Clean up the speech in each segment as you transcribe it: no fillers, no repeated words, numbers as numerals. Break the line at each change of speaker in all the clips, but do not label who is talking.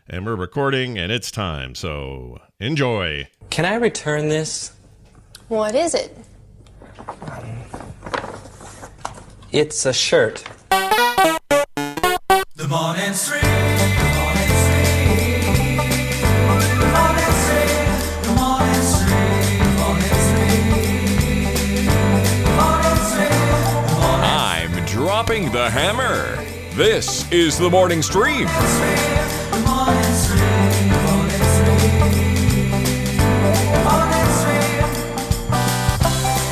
and we're recording, and it's time. So enjoy.
Can I return this?
What is it?
It's a shirt.
The morning stream, the morning stream, the morning stream, the morning stream, the morning stream, the morning stream, the morning
I'm dropping the hammer. This is the morning stream.
stream, the morning stream, the morning stream, the morning stream.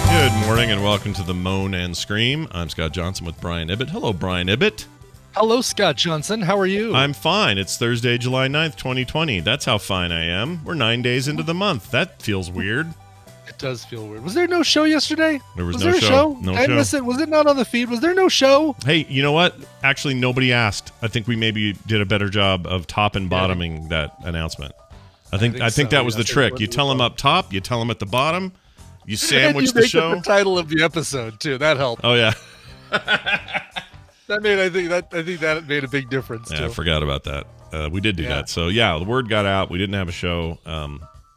Good morning, and welcome to the Moan and Scream. I'm Scott Johnson with Brian Ibbett. Hello, Brian Ibbett.
Hello, Scott Johnson. How are you?
I'm fine. It's Thursday, July 9th, 2020. That's how fine I am. We're 9 days into the month. That feels weird.
It does feel weird. Was there no show yesterday?
There was no
there a
show.
show?
No
I
show.
missed it. Was it not on the feed? Was there no show?
Hey, you know what? Actually, nobody asked. I think we maybe did a better job of top and bottoming that announcement. I think
so,
that was
yeah.
the trick. You tell them up top, you tell them at the bottom, you
And
sandwich
you
the
make it
show.
the title of the episode too. That helped.
Oh yeah.
I think that made a big difference
Yeah,
too.
I forgot about that. We did do
Yeah.
that. So yeah, the word got out. We didn't have a show.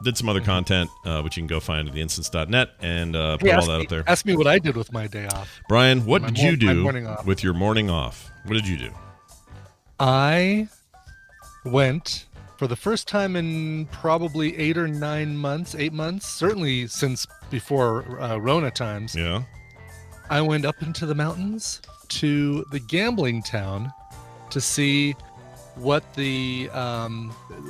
Did some
Mm-hmm.
other content, which you can go find at theinstance.net and put all that up there.
Ask me what I did with my day off.
Brian, what
my
did you
my
do
morning off.
with your morning off? What did you do?
I went for the first time in probably 8 months, certainly since before Rona times.
Yeah.
I went up into the mountains to the gambling town to see what the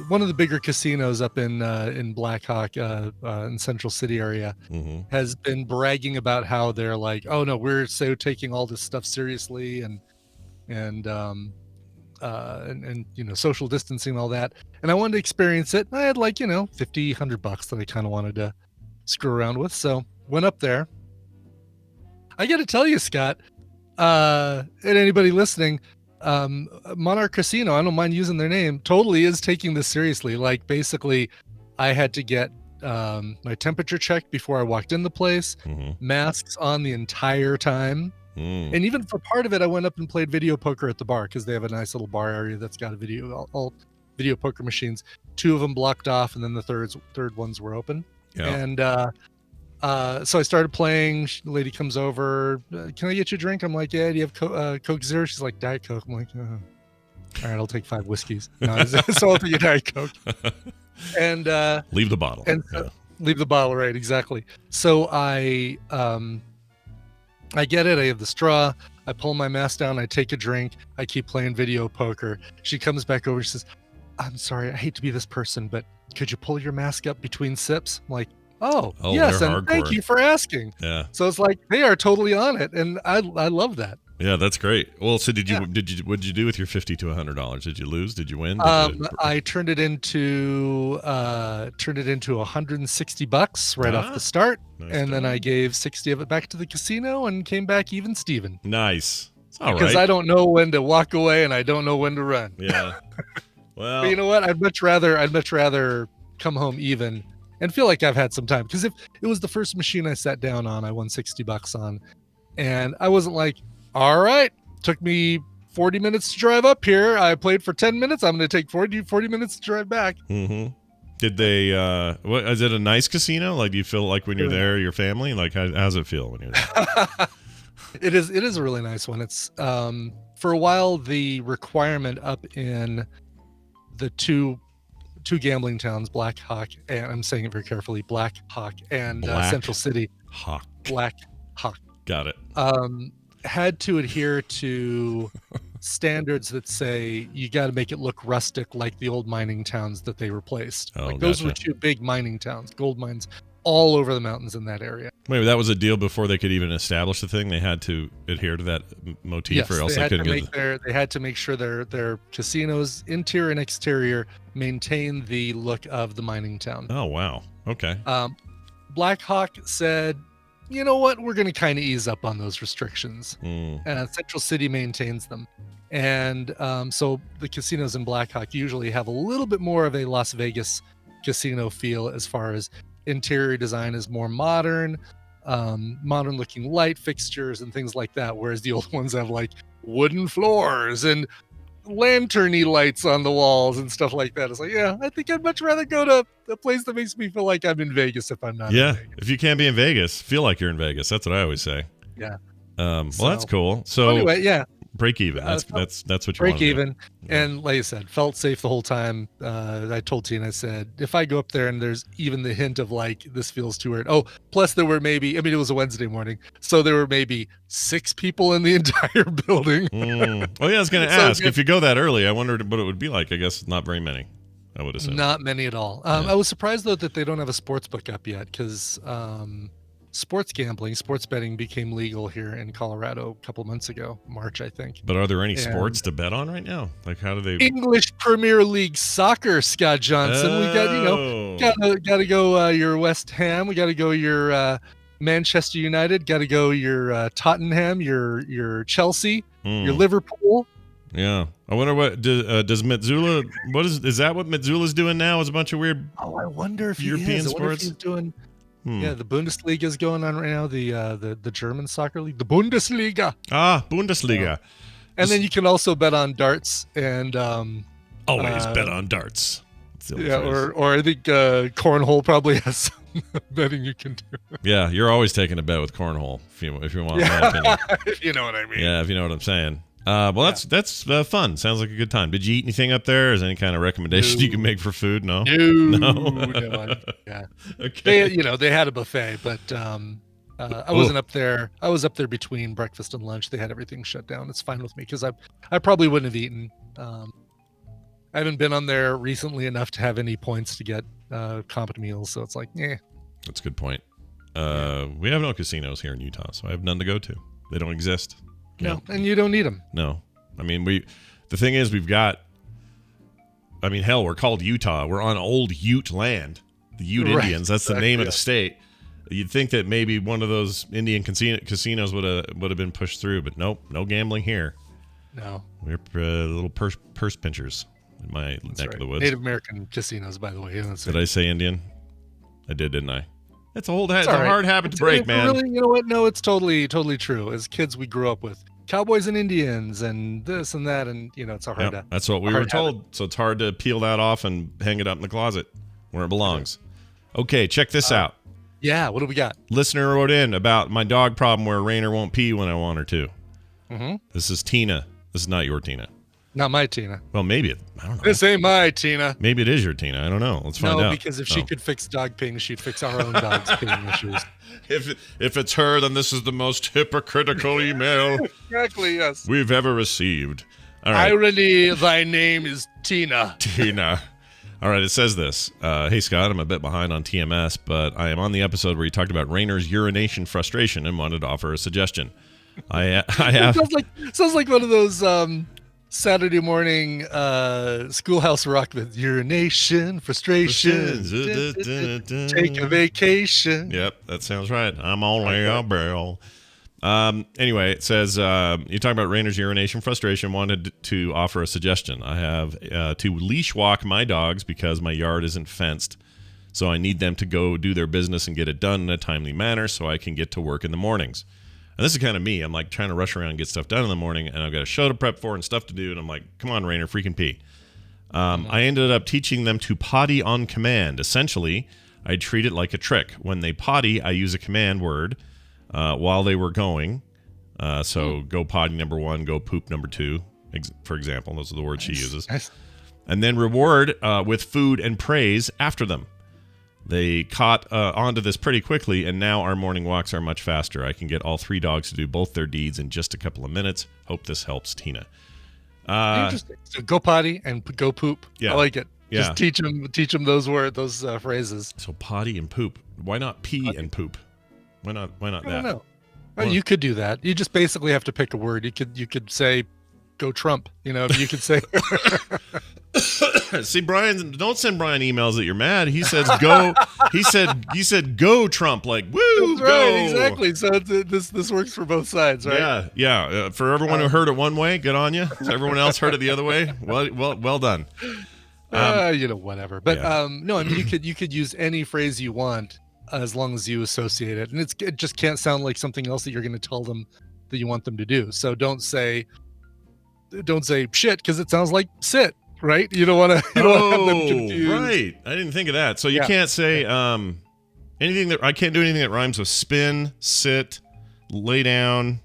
one of the bigger casinos up in Black Hawk in Central City area
Mm-hmm.
has been bragging about how they're like, oh no, we're so taking all this stuff seriously and you know, social distancing and all that. And I wanted to experience it. I had like, you know, $50-$100 that I kind of wanted to screw around with. So went up there. I got to tell you, Scott, and anybody listening, Monarch Casino, I don't mind using their name, totally is taking this seriously. Like basically I had to get my temperature checked before I walked in the place,
Mm-hmm.
masks on the entire time.
Mm.
And even for part of it, I went up and played video poker at the bar because they have a nice little bar area that's got a all video poker machines. 2 of them blocked off, and then the third ones were open.
Yeah.
And so I started playing. The lady comes over. Can I get you a drink? I'm like, yeah. Do you have Coke Zero? She's like, Diet Coke. I'm like, all right, I'll take 5 whiskeys. No, so I'll take a Diet Coke. And
Leave the bottle.
and
Yeah.
leave the bottle, right? Exactly. So I get it. I have the straw. I pull my mask down. I take a drink. I keep playing video poker. She comes back over. She says, I'm sorry. I hate to be this person, but could you pull your mask up between sips? I'm like, oh yes.
they're
And thank
hardcore.
you for asking.
Yeah.
So it's like, they are totally on it. And I love that.
Yeah, that's great. Well, so what
Yeah.
did you do with your $50 to $100? Did you lose? Did you win? Did you-
I turned it into $160 right off the start.
Nice
And then
job.
I gave 60 of it back to the casino and came back even Steven.
Nice. It's all
Because
right.
I don't know when to walk away and I don't know when to run.
Yeah. Well,
But you know what? I'd much rather come home even and feel like I've had some time. Because if it was the first machine I sat down on, I won $60 on, and I wasn't like, all right, took me 40 minutes to drive up here. I played for 10 minutes. I'm going to take 40 minutes to drive back.
mm-hmm. Did they? What is it? A nice casino? Like, do you feel like when you're there, your family? Like, how's it feel when you're there?
It is a really nice one. It's for a while the requirement up in the two gambling towns, Black Hawk, and I'm saying it very carefully, Black Hawk and
Black
Central City.
Hawk.
Black Hawk
Got it.
had to adhere to standards that say you got to make it look rustic like the old mining towns that they replaced.
Oh,
Like those were
gotcha.
2 big mining towns, gold mines all over the mountains in that area.
Maybe that was a deal before they could even establish the thing. They had to adhere to that motif,
Yes,
or else
they
they
had to
couldn't
make they had to make sure their casinos, interior and exterior, maintain the look of the mining town.
Oh wow. Okay.
Black Hawk said, you know what, we're going to kind of ease up on those restrictions.
Mm.
Central City maintains them. And so the casinos in Black Hawk usually have a little bit more of a Las Vegas casino feel as far as interior design is more modern, modern looking light fixtures and things like that. Whereas the old ones have like wooden floors and lanterny lights on the walls and stuff like that. It's like, yeah, I think I'd much rather go to a place that makes me feel like I'm in Vegas if I'm not.
Yeah.
In Vegas.
If you can't be in Vegas, feel like you're in Vegas. That's what I always say.
Yeah.
Well,
So-
that's cool. So
Anyway, yeah,
break even. That's what you want.
break even. And like I said, felt safe the whole time. I told Tina, I said, if I go up there and there's even the hint of like, this feels too weird. Oh, plus there were maybe, I mean, it was a Wednesday morning. So there were maybe 6 people in the entire building.
Oh yeah, I was going to
So
ask
good.
if you go that early. I wondered what it would be like. I guess not very many. I would assume.
Not many at all.
Yeah.
I was surprised though that they don't have a sports book up yet because sports gambling, sports betting became legal here in Colorado a couple months ago, March, I think.
But are there any
And-
sports to bet on right now? Like, how do they?
English Premier League soccer, Scott Johnson. We got,
Oh.
gotta go your West Ham. We gotta go your Manchester United. Gotta go your Tottenham. Your Chelsea.
Hmm.
Your Liverpool.
Yeah, I wonder what does Mitsula? What is that? What Mitsula's doing now? Is a bunch of weird.
Oh, I wonder if he
European
is. I wonder if
sports?
he's doing.
Hmm.
Yeah, the Bundesliga is going on right now. The German soccer league, the Bundesliga,
Bundesliga.
and then you can also bet on darts and
Always
uh,
bet on darts. That's the old
yeah,
phrase.
or I think cornhole probably has some betting you can do.
Yeah, you're always taking a bet with cornhole if you want my
Yeah,
opinion.
you know what I mean.
Yeah, if you know what I'm saying. Well, that's fun. Sounds like a good time. Did you eat anything up there? Is there any kind of recommendation you
No.
can make for food? No.
No. Yeah.
Okay.
They had a buffet, but I wasn't up there. I was up there between breakfast and lunch. They had everything shut down. It's fine with me because I probably wouldn't have eaten. I haven't been on there recently enough to have any points to get comp meals, so it's like,
That's a good point. We have no casinos here in Utah, so I have none to go to. They don't exist.
no, and you don't need them.
No. I mean, the thing is, we've got, I mean, hell, we're called Utah. We're on old Ute land. The Ute
Right,
Indians. That's the
exactly,
name of
yeah.
the state. You'd think that maybe one of those Indian casinos would have been pushed through, but nope, no gambling here.
No,
We're little purse pinchers in my
that's
neck
right.
of the woods.
Native American casinos, by the way. Yeah, that's
Did I say Indian? I did, didn't I? It's a
all
a
right.
hard habit to break,
It's
man.
Really, you know what? No, it's totally true. As kids, we grew up with cowboys and Indians and this and that, and it's hard
Yep,
to.
that's what we
hard
were told. So it's hard to peel that off and hang it up in the closet where it belongs. Okay, check this out.
Yeah, what do we got?
Listener wrote in about my dog problem where Rainer won't pee when I want her to.
Mm-hmm.
This is Tina. This is not your Tina.
Not my Tina.
Well, maybe I don't know.
This ain't my Tina.
Maybe it is your Tina. I don't know. Let's find
No,
out.
because if she
Oh.
could fix dog peeing, she'd fix our own dog's peeing issues.
if it's her, then this is the most hypocritical email
Exactly, yes.
we've ever received. All right.
Irony, thy name is Tina.
Tina. All right, it says this. Hey, Scott, I'm a bit behind on TMS, but I am on the episode where you talked about Rainer's urination frustration and wanted to offer a suggestion. I have...
sounds like one of those Saturday morning Schoolhouse Rock with urination, frustration, take a vacation.
Yep, that sounds right. I'm only a barrel. Anyway, it says you talk about Rainer's urination frustration. Wanted to offer a suggestion. I have to leash walk my dogs because my yard isn't fenced, so I need them to go do their business and get it done in a timely manner so I can get to work in the mornings. And this is kind of me. I'm like trying to rush around and get stuff done in the morning, and I've got a show to prep for and stuff to do, and I'm like, come on, Rainer, freaking pee. I ended up teaching them to potty on command. Essentially, I treat it like a trick. When they potty, I use a command word while they were going. So go potty number 1, go poop number 2, for example. Those are the words she uses.
Nice.
And then reward with food and praise after them. They caught onto this pretty quickly, and now our morning walks are much faster. I can get all 3 dogs to do both their deeds in just a couple of minutes. Hope this helps, Tina.
Interesting. So go potty and go poop.
Yeah.
I like it.
Yeah.
Just teach them those phrases.
So potty and poop. Why not pee and poop? Why not
I
that?
don't know.
Well-
You could do that. You just basically have to pick a word. You could say, "Go Trump." You could say,
See, Brian, don't send Brian emails that you're mad. He says go. he said go Trump, like woo,
That's
go.
right, exactly. So this works for both sides, right?
Yeah. For everyone who heard it one way, good on you. So everyone else heard it the other way. Well done.
Whatever. But
yeah.
no, I mean you could use any phrase you want as long as you associate it, and it just can't sound like something else that you're going to tell them that you want them to do. So don't say, don't say shit because it sounds like sit, right? You don't want to have them confused.
Right. I didn't think of that. So you
Yeah.
can't say anything that I can't do anything that rhymes with spin, sit, lay down.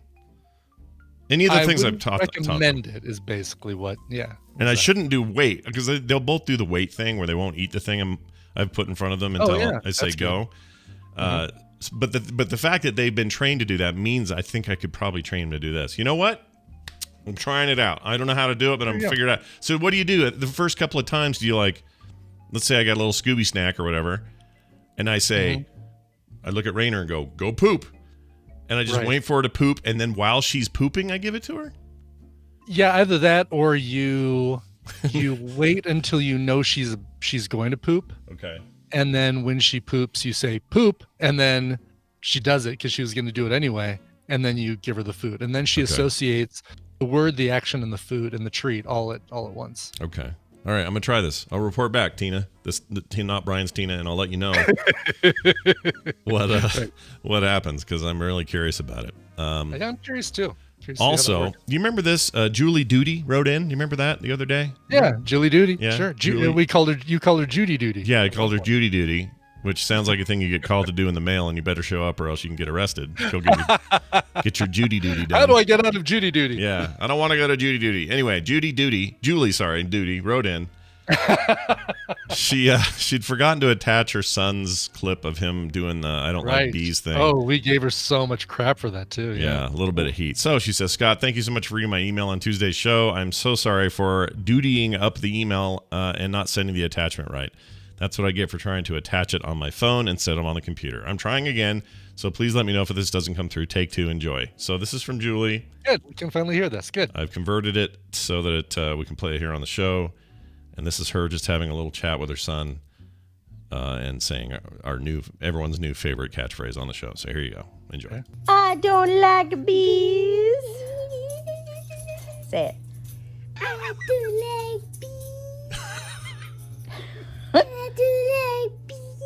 Any of the things I've
wouldn't
talked about.
recommend it is basically what, yeah.
And I
exactly.
shouldn't do weight because they'll both do the weight thing where they won't eat the thing I've put in front of them until
yeah,
I say
that's
go. But the fact that they've been trained to do that means I think I could probably train them to do this. You know what? I'm trying it out. I don't know how to do it, but I'm figuring it out. So what do you do? The first couple of times, do you like, let's say I got a little Scooby snack or whatever, and I say, I look at Rainer and go poop. And I just
Right.
wait for her to poop, and then while she's pooping, I give it to her?
Yeah, either that or you wait until you know she's going to poop,
Okay.
and then when she poops, you say poop, and then she does it because she was going to do it anyway, and then you give her the food, and then she associates the word, the action, and the food and the treat all at once.
Okay. All right, I'm going to try this. I'll report back, Tina. Not Brian's Tina, and I'll let you know what happens because I'm really curious about it.
I'm curious too. Curious to see how that
Also,
works.
do you remember this? Julie Duty wrote in. Do you remember that the other day?
Yeah, Julie Duty.
Yeah,
Sure.
Julie.
You called her Judy Duty.
Yeah, I called her Judy Duty, which sounds like a thing you get called to do in the mail, and you better show up or else you can get arrested. Go get your Judy Duty done.
How do I get out of Judy Duty?
Yeah, I don't want to go to Judy Duty. Anyway, Julie Duty wrote in. She'd forgotten to attach her son's clip of him doing the I don't like bees thing.
Oh, we gave her so much crap for that too.
Yeah, a little bit of heat. So she says, Scott, thank you so much for reading my email on Tuesday's show. I'm so sorry for dutying up the email and not sending the attachment right. That's what I get for trying to attach it on my phone instead of on the computer. I'm trying again, so please let me know if this doesn't come through. Take two, enjoy. So this is from Julie.
Good. We can finally hear this. Good.
I've converted it so that we can play it here on the show. And this is her just having a little chat with her son and saying everyone's new favorite catchphrase on the show. So here you go. Enjoy.
Okay.
I don't like bees. Say it. I do like bees. I do like bees.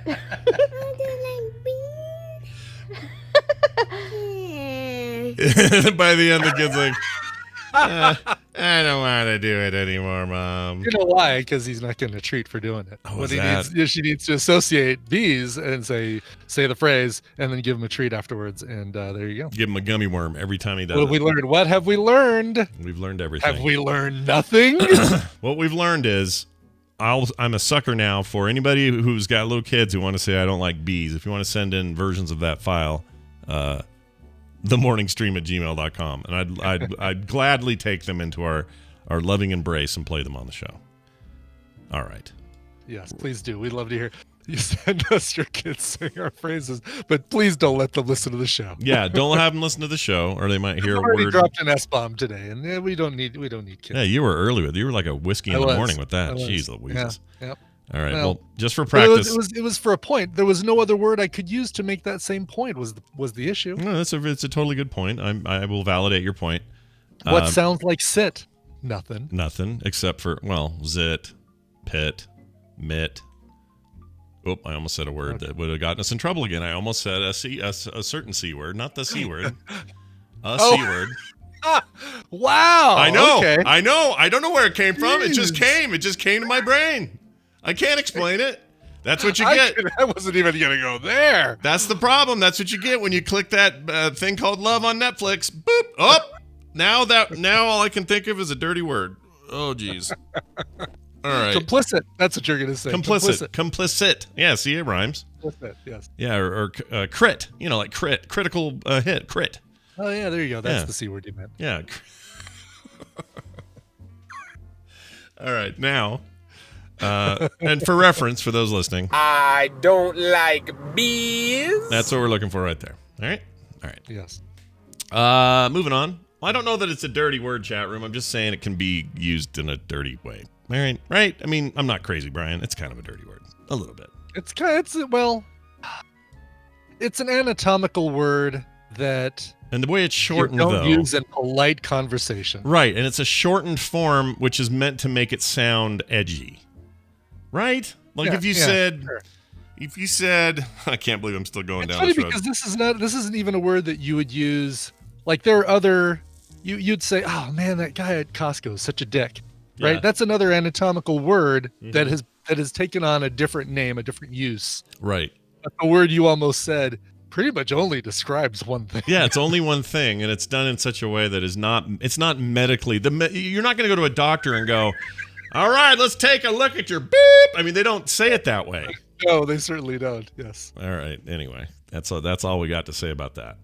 I do like bees.
By the end, the kid's like, I don't want to do it anymore, Mom.
You know why? Because he's not getting a treat for doing it.
Oh,
What
is
he
that-
needs, she needs to associate bees and say the phrase, and then give him a treat afterwards. And there you go.
Give him a gummy worm every time he does
What have
it.
we learned? What have we learned?
We've learned everything.
Have we learned nothing?
What we've learned is I'm a sucker now for anybody who's got little kids who want to say I don't like bees. If you want to send in versions of that file, themorningstream@gmail.com, and I'd gladly take them into our loving embrace and play them on the show. All right.
Yes, please do. We'd love to hear you send us your kids saying our phrases, but please don't let them listen to the show.
Yeah, don't have them listen to the show, or they might hear
I
a
already
word.
dropped an S-bomb today, and we don't need kids.
Yeah, you were early with. You were like a whiskey in
I
the
was.
morning with that.
I was.
Jeez Louise.
Yeah, yep.
All right.
Well,
Well, just for
But
practice.
it was for a point. There was no other word I could use to make that same point. Was the issue?
No, it's a totally good point. I will validate your point.
What sounds like sit? Nothing.
Nothing except for zit, pit, mit. Oh, I almost said a word that would have gotten us in trouble again. I almost said a certain C word, not the C word.
Oh.
C word.
Wow.
I know.
Okay.
I know. I don't know where it came from. It just
Jeez.
came. It just came to my brain. I can't explain it. That's what you get.
I wasn't even gonna go there.
That's the problem. That's what you get when you click that thing called love on Netflix. Boop. Up. Now all I can think of is a dirty word. Oh, geez. All right.
Complicit. That's what you're gonna say.
Complicit. Yeah, see, it rhymes.
Complicit. Yes.
Yeah, or crit. Like critical hit, crit.
Oh yeah. There you go. That's
Yeah.
the C word you meant.
Yeah. All right, now, and for reference, for those listening,
I don't like bees.
that's what we're looking for right there. All right.
Yes.
Moving on. Well, I don't know that it's a dirty word, chat room. I'm just saying it can be used in a dirty way. All right, right? I mean, I'm not crazy, Brian. It's kind of a dirty word, a little bit.
It's an anatomical word that
And the way it's
you
shortened,
don't
though,
use in polite conversation.
right? And it's a shortened form, which is meant to make it sound edgy, right? Like
Yeah,
if you
yeah,
said,
sure.
if you said, I can't believe I'm still going
It's
down
funny
this road.
because this isn't even a word that you would use. Like there are other you'd say, oh man, that guy at Costco is such a dick, right?
Yeah.
That's another anatomical word that has taken on a different name, a different use.
Right.
But the word you almost said pretty much only describes one thing.
Yeah, it's only one thing, and it's done in such a way that it's not medically. You're not going to go to a doctor and go, all right, let's take a look at your beep. I mean, they don't say it that way.
No, they certainly don't. Yes.
All right. Anyway, that's all we got to say about that.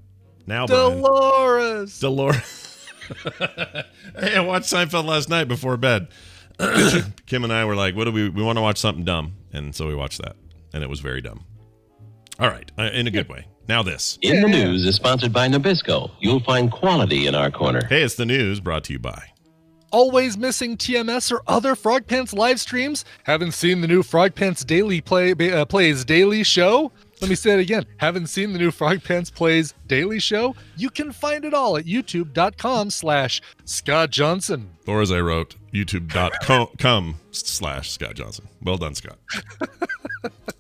Now, Brian.
Dolores.
Hey, I watched Seinfeld last night before bed. Kim and I were like, "What do we want to watch something dumb?" And so we watched that, and it was very dumb. All right, in a good way. Now this.
In the News is sponsored by Nabisco. You'll find quality in our corner.
Hey, it's the news brought to you by.
Always missing TMS or other Frog Pants live streams? Haven't seen the new Frog Pants Daily Plays Daily Show? Let me say it again. Haven't seen the new Frog Pants Plays Daily Show? You can find it all at youtube.com/Scott Johnson.
Or as I wrote, youtube.com/Scott Johnson. Well done, Scott.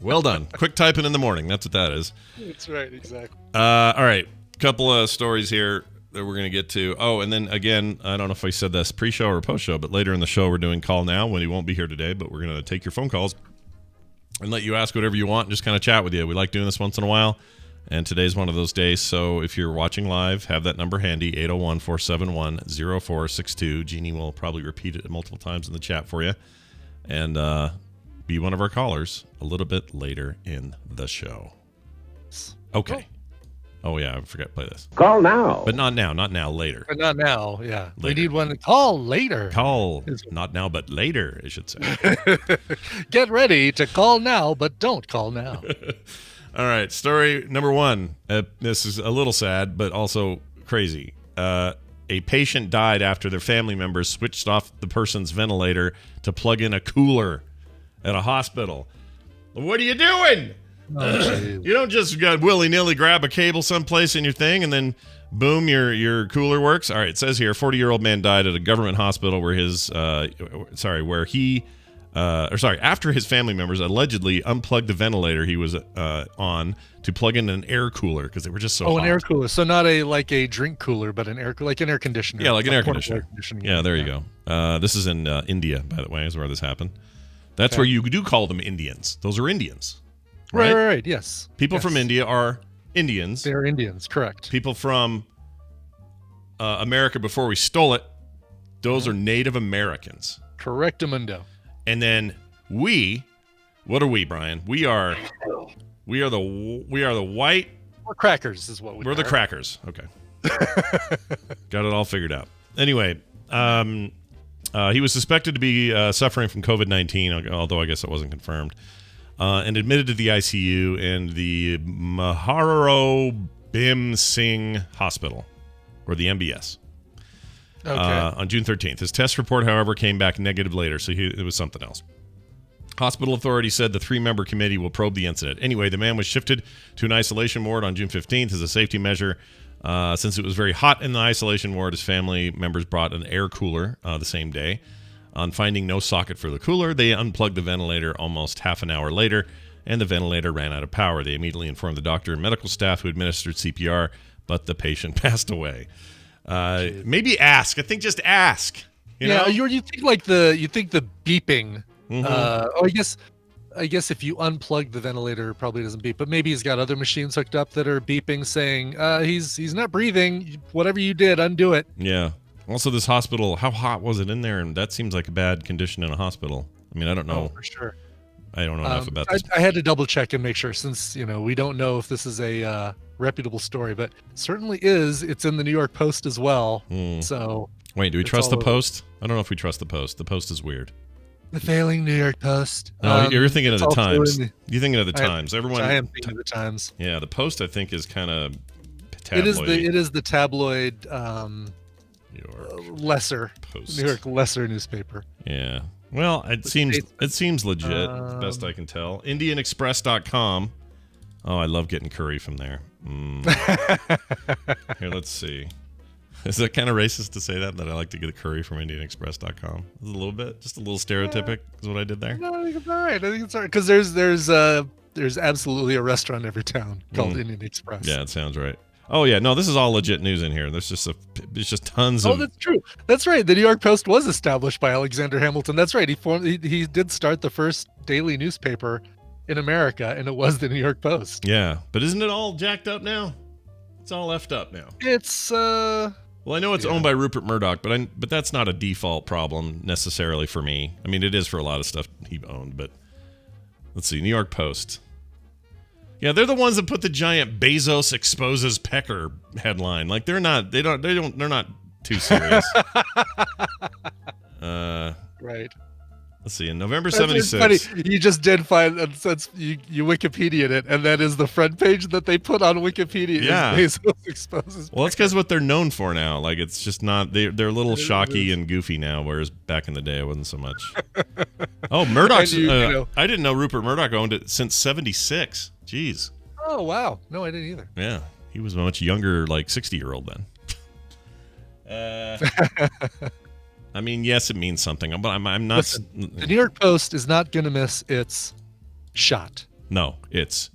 Well done. Quick typing in the morning. That's what that is.
That's right, exactly.
All right. Couple of stories here that we're going to get to. Oh, and then again, I don't know if I said this pre-show or post-show, but later in the show, we're doing Call Now when he won't be here today, but we're going to take your phone calls and let you ask whatever you want and just kind of chat with you. We like doing this once in a while, and today's one of those days. So if you're watching live, have that number handy, 801-471-0462. Jeannie will probably repeat it multiple times in the chat for you, and be one of our callers a little bit later in the show. Okay. Oh, yeah, I forgot to play this.
Call now.
But not now, later.
But not now, yeah. We
Later.
need one to call later.
Call, not now, but later, I should say.
Get ready to call now, but don't call now.
All right, story number one. This is a little sad, but also crazy. A patient died after their family members switched off the person's ventilator to plug in a cooler at a hospital. What are you doing? You don't just willy-nilly grab a cable someplace in your thing and then boom, your cooler works. All right, it says here, a 40-year-old man died at a government hospital where after his family members allegedly unplugged the ventilator he was on to plug in an air cooler because they were just so hot.
An air cooler. So not like a drink cooler, but an air conditioner.
Yeah, like an air conditioner.
conditioning.
Yeah, there you go. This is in India, by the way, is where this happened. That's where you do call them Indians. Those are Indians.
Right, yes.
People
Yes.
from India are Indians.
They're Indians, correct.
People from America before we stole it, those are Native Americans.
Correctamundo.
And then what are we, Brian? We are the white.
We're crackers is what
We're the crackers. Okay. Got it all figured out. Anyway, he was suspected to be suffering from COVID-19, although I guess it wasn't confirmed. And admitted to the ICU in the Maharo Bhim Singh Hospital, or the MBS, on June 13th. His test report, however, came back negative later, so it was something else. Hospital authorities said the 3-member committee will probe the incident. Anyway, the man was shifted to an isolation ward on June 15th as a safety measure. Since it was very hot in the isolation ward, his family members brought an air cooler the same day. On finding no socket for the cooler, they unplugged the ventilator almost half an hour later, and the ventilator ran out of power. They immediately informed the doctor and medical staff who administered CPR, but the patient passed away. Maybe ask. I think just ask. You know?
You think the beeping. I guess if you unplug the ventilator, it probably doesn't beep. But maybe he's got other machines hooked up that are beeping, saying he's not breathing. Whatever you did, undo it.
Yeah. Also, this hospital, how hot was it in there? And that seems like a bad condition in a hospital. I mean, I don't know.
Oh, for sure.
I don't know enough about this.
I had to double check and make sure, since we don't know if this is a reputable story, but it certainly is. It's in the New York Post as well. So
wait, do we trust the Post? I don't know if we trust the Post. The Post is weird.
The failing New York Post.
No, you're thinking of the
also
Times.
in
You're thinking of the Times. Everyone.
I am thinking of the Times.
Yeah, the Post I think is kind of tabloid.
It is the tabloid.
New York
lesser
Post.
New York lesser newspaper.
Yeah. Well, it seems legit, best I can tell. IndianExpress.com. Oh, I love getting curry from there. Here, let's see. Is that kind of racist to say that I like to get a curry from IndianExpress.com? A little bit, just a little stereotypic is what I did there.
No, I think it's all right. Because there's absolutely a restaurant in every town called Indian Express.
Yeah, it sounds right. Oh yeah, no, this is all legit news in here. There's just tons
Oh,
of.
that's true. That's right. The New York Post was established by Alexander Hamilton. That's right. He did start the first daily newspaper in America, and it was the New York Post.
Yeah, but isn't it all jacked up now? It's all effed up now.
It's
Well, I know it's owned by Rupert Murdoch, but that's not a default problem necessarily for me. I mean, it is for a lot of stuff he owned, but let's see, New York Post. Yeah, they're the ones that put the giant Bezos exposes pecker headline. Like they're not too serious.
right.
Let's see, in November
That's
76.
funny. You just did find, and since you Wikipedia'd it, and that is the front page that they put on Wikipedia.
Yeah.
Is Bezos exposes.
Well, that's because what they're known for now. Like it's just not they're a little shocky and goofy now, whereas back in the day it wasn't so much. Oh, Murdoch's.
And you know.
I didn't know Rupert Murdoch owned it since '76. Jeez.
Oh wow, no, I didn't either.
Yeah, he was a much younger, like 60-year-old then. I mean, yes, it means something, but I'm not.
Listen, the New York Post is not going to miss its shot.
No, it's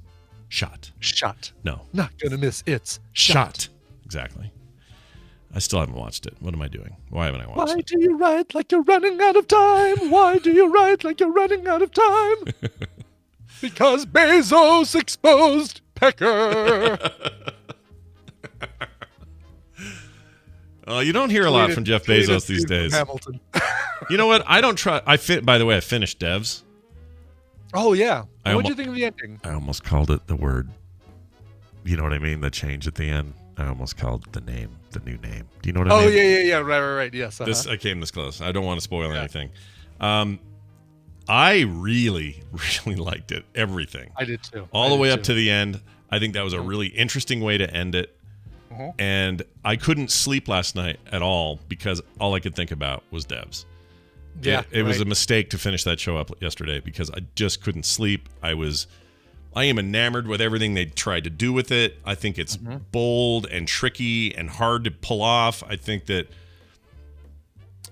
shot.
Shot.
No,
Not going to miss its shot.
Exactly. I still haven't watched it. What am I doing? Why haven't I watched
Why
it?
do you write like you're running out of time? Why do you write like you're running out of time? Because Bezos exposed Pecker.
You don't hear a lot from Jeff Bezos these days.
Hamilton.
You know what? I don't try. By the way, I finished Devs.
Oh yeah.
I
What'd you
almo-
think of the ending?
I almost called it the word. You know what I mean? The change at the end. I almost called the name the new name. Do you know what I
Oh
mean?
yeah. Right. Yes. Uh-huh.
I came this close. I don't want to spoil anything. I really, really liked it. Everything.
I did too.
All the way up to the end. I think that was a really interesting way to end it. And I couldn't sleep last night at all because all I could think about was Devs.
Yeah,
It was
right.
a mistake to finish that show up yesterday because I just couldn't sleep. I am enamored with everything they tried to do with it. I think it's bold and tricky and hard to pull off. I think that,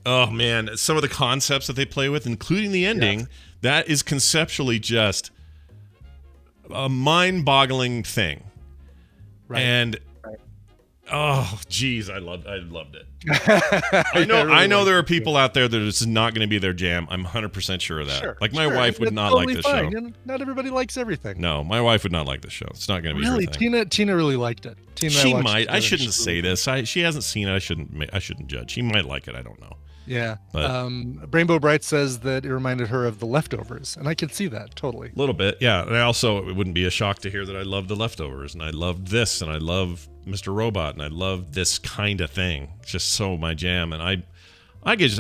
oh man, some of the concepts that they play with, including the ending, that is conceptually just a mind-boggling thing.
Right.
And oh, geez, I loved it. I know there are people out there that this is not going to be their jam. I'm 100% sure of that.
Sure,
like my
sure.
wife would
That's
not
totally
like this
fine.
show.
And not everybody likes everything.
No, my wife would not like this show. It's not going to be
Really,
her thing.
Tina really liked it. Tina and
She
watched it
might. I
together.
shouldn't say this. She hasn't seen it. I shouldn't judge. She might like it. I don't know.
Yeah.
But-
Rainbow Bright says that it reminded her of The Leftovers, and I can see that totally.
A little bit, yeah. And I also, it wouldn't be a shock to hear that I love The Leftovers, and I loved this, and I love Mr. Robot, and I love this kind of thing. It's just so my jam. And I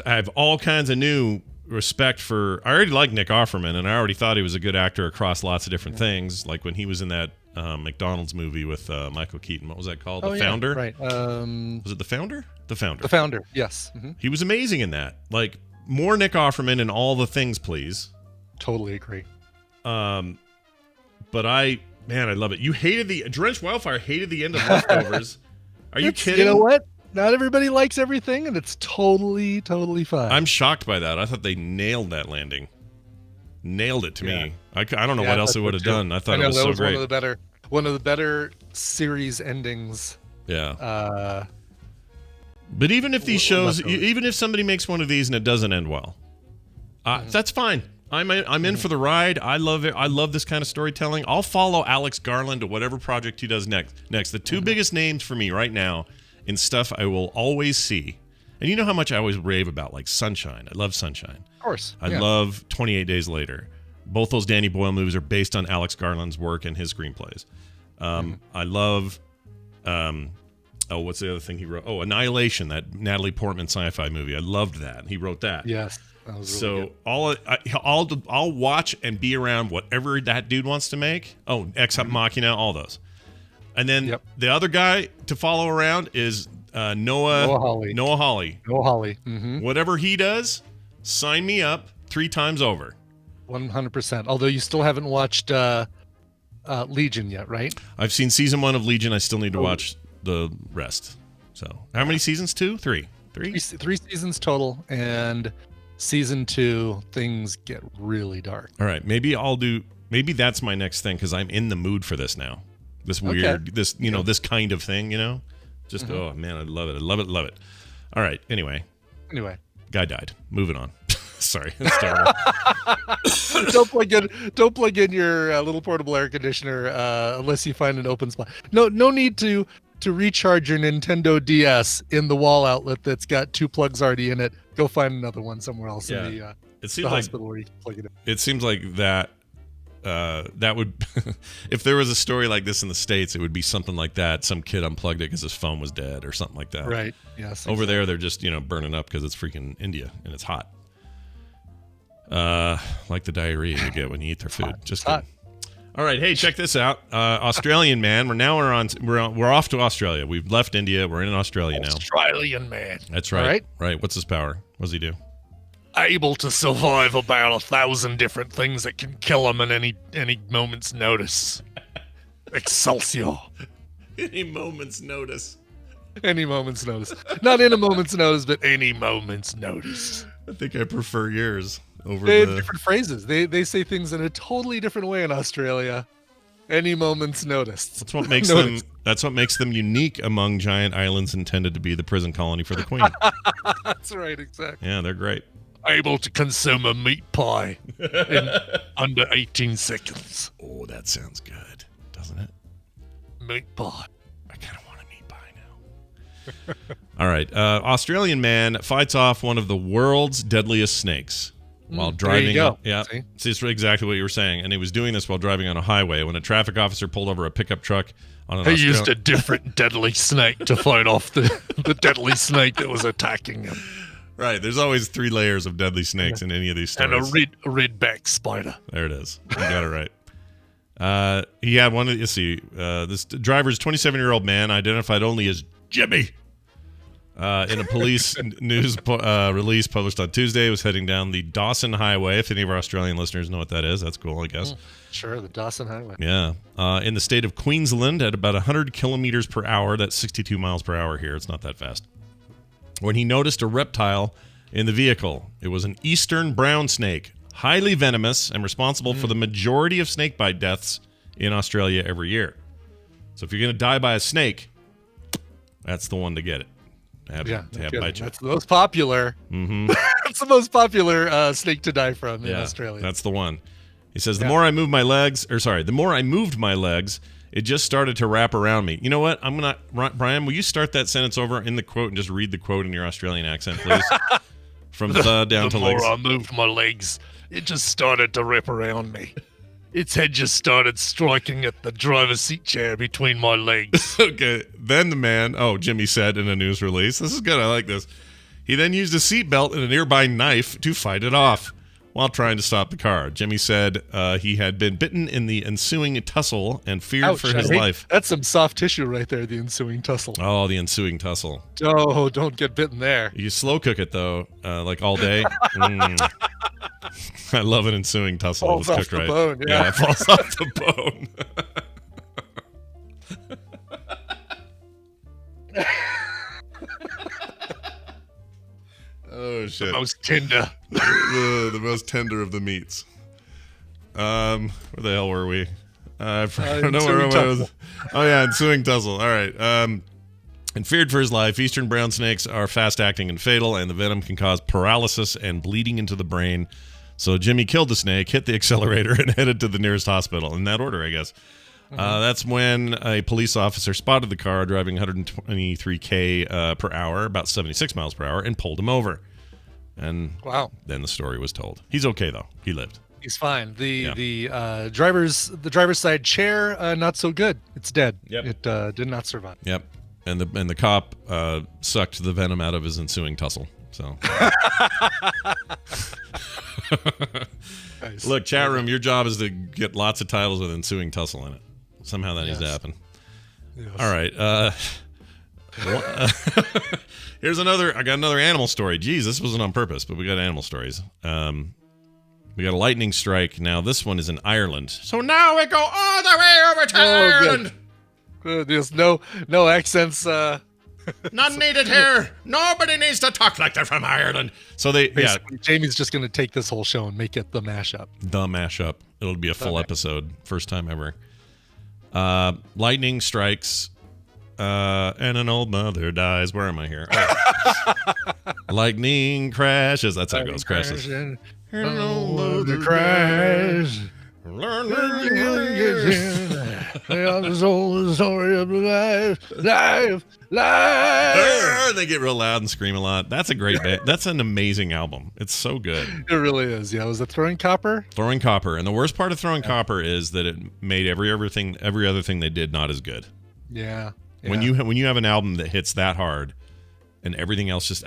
have all kinds of new respect for. I already like Nick Offerman, and I already thought he was a good actor across lots of different things. Like when he was in that McDonald's movie with Michael Keaton. What was that called? The Founder?
Right.
Was it The Founder? The Founder.
The Founder, yes.
He was amazing in that. Like more Nick Offerman in all the things, please.
Totally agree.
But I love it. You hated Drenched Wildfire hated the end of Leftovers. Are you kidding?
You know what? Not everybody likes everything, and it's totally fine.
I'm shocked by that. I thought they nailed that landing. Nailed it to me. I don't know what else it would have done. I thought it was so great.
One of the better series endings.
Yeah. But even if these shows, even if somebody makes one of these and it doesn't end well, that's fine. I'm in for the ride. I love it. I love this kind of storytelling. I'll follow Alex Garland to whatever project he does next. The two biggest names for me right now in stuff I will always see. And you know how much I always rave about, like Sunshine. I love Sunshine.
Of course.
I love 28 Days Later. Both those Danny Boyle movies are based on Alex Garland's work and his screenplays. I love, what's the other thing he wrote? Oh, Annihilation, that Natalie Portman sci-fi movie. I loved that. He wrote that.
Yes. That was really
So I'll watch and be around whatever that dude wants to make. Oh, Ex Machina, all those. And then the other guy to follow around is Noah Hawley.
Noah Hawley. Mm-hmm.
Whatever he does, sign me up 3 times over.
100%. Although you still haven't watched Legion yet, right?
I've seen season 1 of Legion. I still need to watch the rest. So how many seasons? 2? 3? 3
seasons total, and season 2 things get really dark.
All right, maybe that's my next thing because I'm in the mood for this now. This weird, this this kind of thing. Just oh man, I love it. I love it. Love it. All right. Anyway, guy died. Moving on. Sorry, that's terrible.
Don't plug in your little portable air conditioner unless you find an open spot. No need to recharge your Nintendo DS in the wall outlet that's got 2 plugs already in it. Go find another one somewhere else in the
It seems like
hospital where you can plug it in.
It seems like that would if there was a story like this in the States, it would be something like that. Some kid unplugged it because his phone was dead or something like that.
Right. Yes.
Over there, they're just burning up because it's freaking India and it's hot. Like the diarrhea you get when you eat their food. Just kidding. All right, hey, check this out. Australian man. We're off to Australia. We've left India. We're in Australia now.
Australian man.
That's right. Right. What's his power? What does he do?
Able to survive about 1,000 different things that can kill him at any moment's notice. Excelsior.
Any moment's notice.
Any moment's notice. Not in a moment's notice, but any moment's notice.
I think I prefer yours over
They have different phrases. They say things in a totally different way in Australia. Any moment's notice.
That's what makes them. That's what makes them unique among giant islands intended to be the prison colony for the Queen.
That's right, exactly.
Yeah, they're great.
Able to consume a meat pie in under 18 seconds.
Oh, that sounds good, doesn't it?
Meat pie.
I kind of want a meat pie now. All right, Australian man fights off one of the world's deadliest snakes while driving.
There you go.
Yeah, see, it's exactly what you were saying, and he was doing this while driving on a highway when a traffic officer pulled over a pickup truck on an.
He used a different deadly snake to fight off the deadly snake that was attacking him.
Right, there's always 3 layers of deadly snakes in any of these stories.
And a redback spider.
There it is. You got it right. He had one. You see, this driver's 27-year-old man identified only as Jimmy. In a police news release published on Tuesday, was heading down the Dawson Highway. If any of our Australian listeners know what that is, that's cool, I guess.
Sure, the Dawson Highway.
Yeah. In the state of Queensland at about 100 kilometers per hour. That's 62 miles per hour here. It's not that fast. When he noticed a reptile in the vehicle. It was an eastern brown snake, highly venomous and responsible for the majority of snakebite deaths in Australia every year. So if you're going to die by a snake, that's the one to get it. Bite you.
That's the most popular. That's the most popular snake to die from in Australia.
That's the one. He says, the more I moved my legs, it just started to wrap around me. You know what? Brian, will you start that sentence over in the quote and just read the quote in your Australian accent, please? From the down to legs.
The more I moved my legs, it just started to wrap around me. Its head just started striking at the driver's seat chair between my legs.
Okay. Then the man, Jimmy said in a news release, this is good, I like this. He then used a seatbelt and a nearby knife to fight it off while trying to stop the car. Jimmy said he had been bitten in the ensuing tussle and feared for his life.
That's some soft tissue right there, the ensuing tussle.
Oh, the ensuing tussle.
Oh, don't get bitten there.
You slow cook it, though, like all day. I love an ensuing tussle.
Falls off the bone,
yeah, it falls off the bone. Oh, shit.
The most tender.
The most tender of the meats. Where the hell were we? I don't know where I was. Oh, yeah, ensuing tussle. All right. And feared for his life, eastern brown snakes are fast-acting and fatal, and the venom can cause paralysis and bleeding into the brain. So Jimmy killed the snake, hit the accelerator, and headed to the nearest hospital. In that order, I guess. That's when a police officer spotted the car driving 123 per hour, about 76 miles per hour, and pulled him over. And then the story was told. He's okay, though. He lived.
He's fine. The driver's side chair, not so good. It's dead.
Yep.
It did not survive.
Yep. And the cop sucked the venom out of his ensuing tussle. So,
Nice.
Look, chat room, your job is to get lots of titles with ensuing tussle in it. Somehow that needs to happen.
Yes.
All right. Here's another. I got another animal story. Geez, this wasn't on purpose, but we got animal stories. We got a lightning strike. Now this one is in Ireland. So now we go all the way over to Ireland.
Good. There's no accents.
None needed here. Nobody needs to talk like they're from Ireland. So
Basically, Jamie's just going to take this whole show and make it the mashup.
The mashup. It'll be a full episode. First time ever. Lightning strikes, and an old mother dies. Where am I here? Oh. Lightning crashes. That's how it goes. Crashes.
And an old mother crash. The story of life.
They get real loud and scream a lot. That's a great band. That's an amazing album. It's so good.
It really is. Yeah, was it Throwing Copper?
Throwing Copper, and the worst part of Throwing Copper is that it made every other thing they did not as good.
Yeah.
When you have an album that hits that hard, and everything else just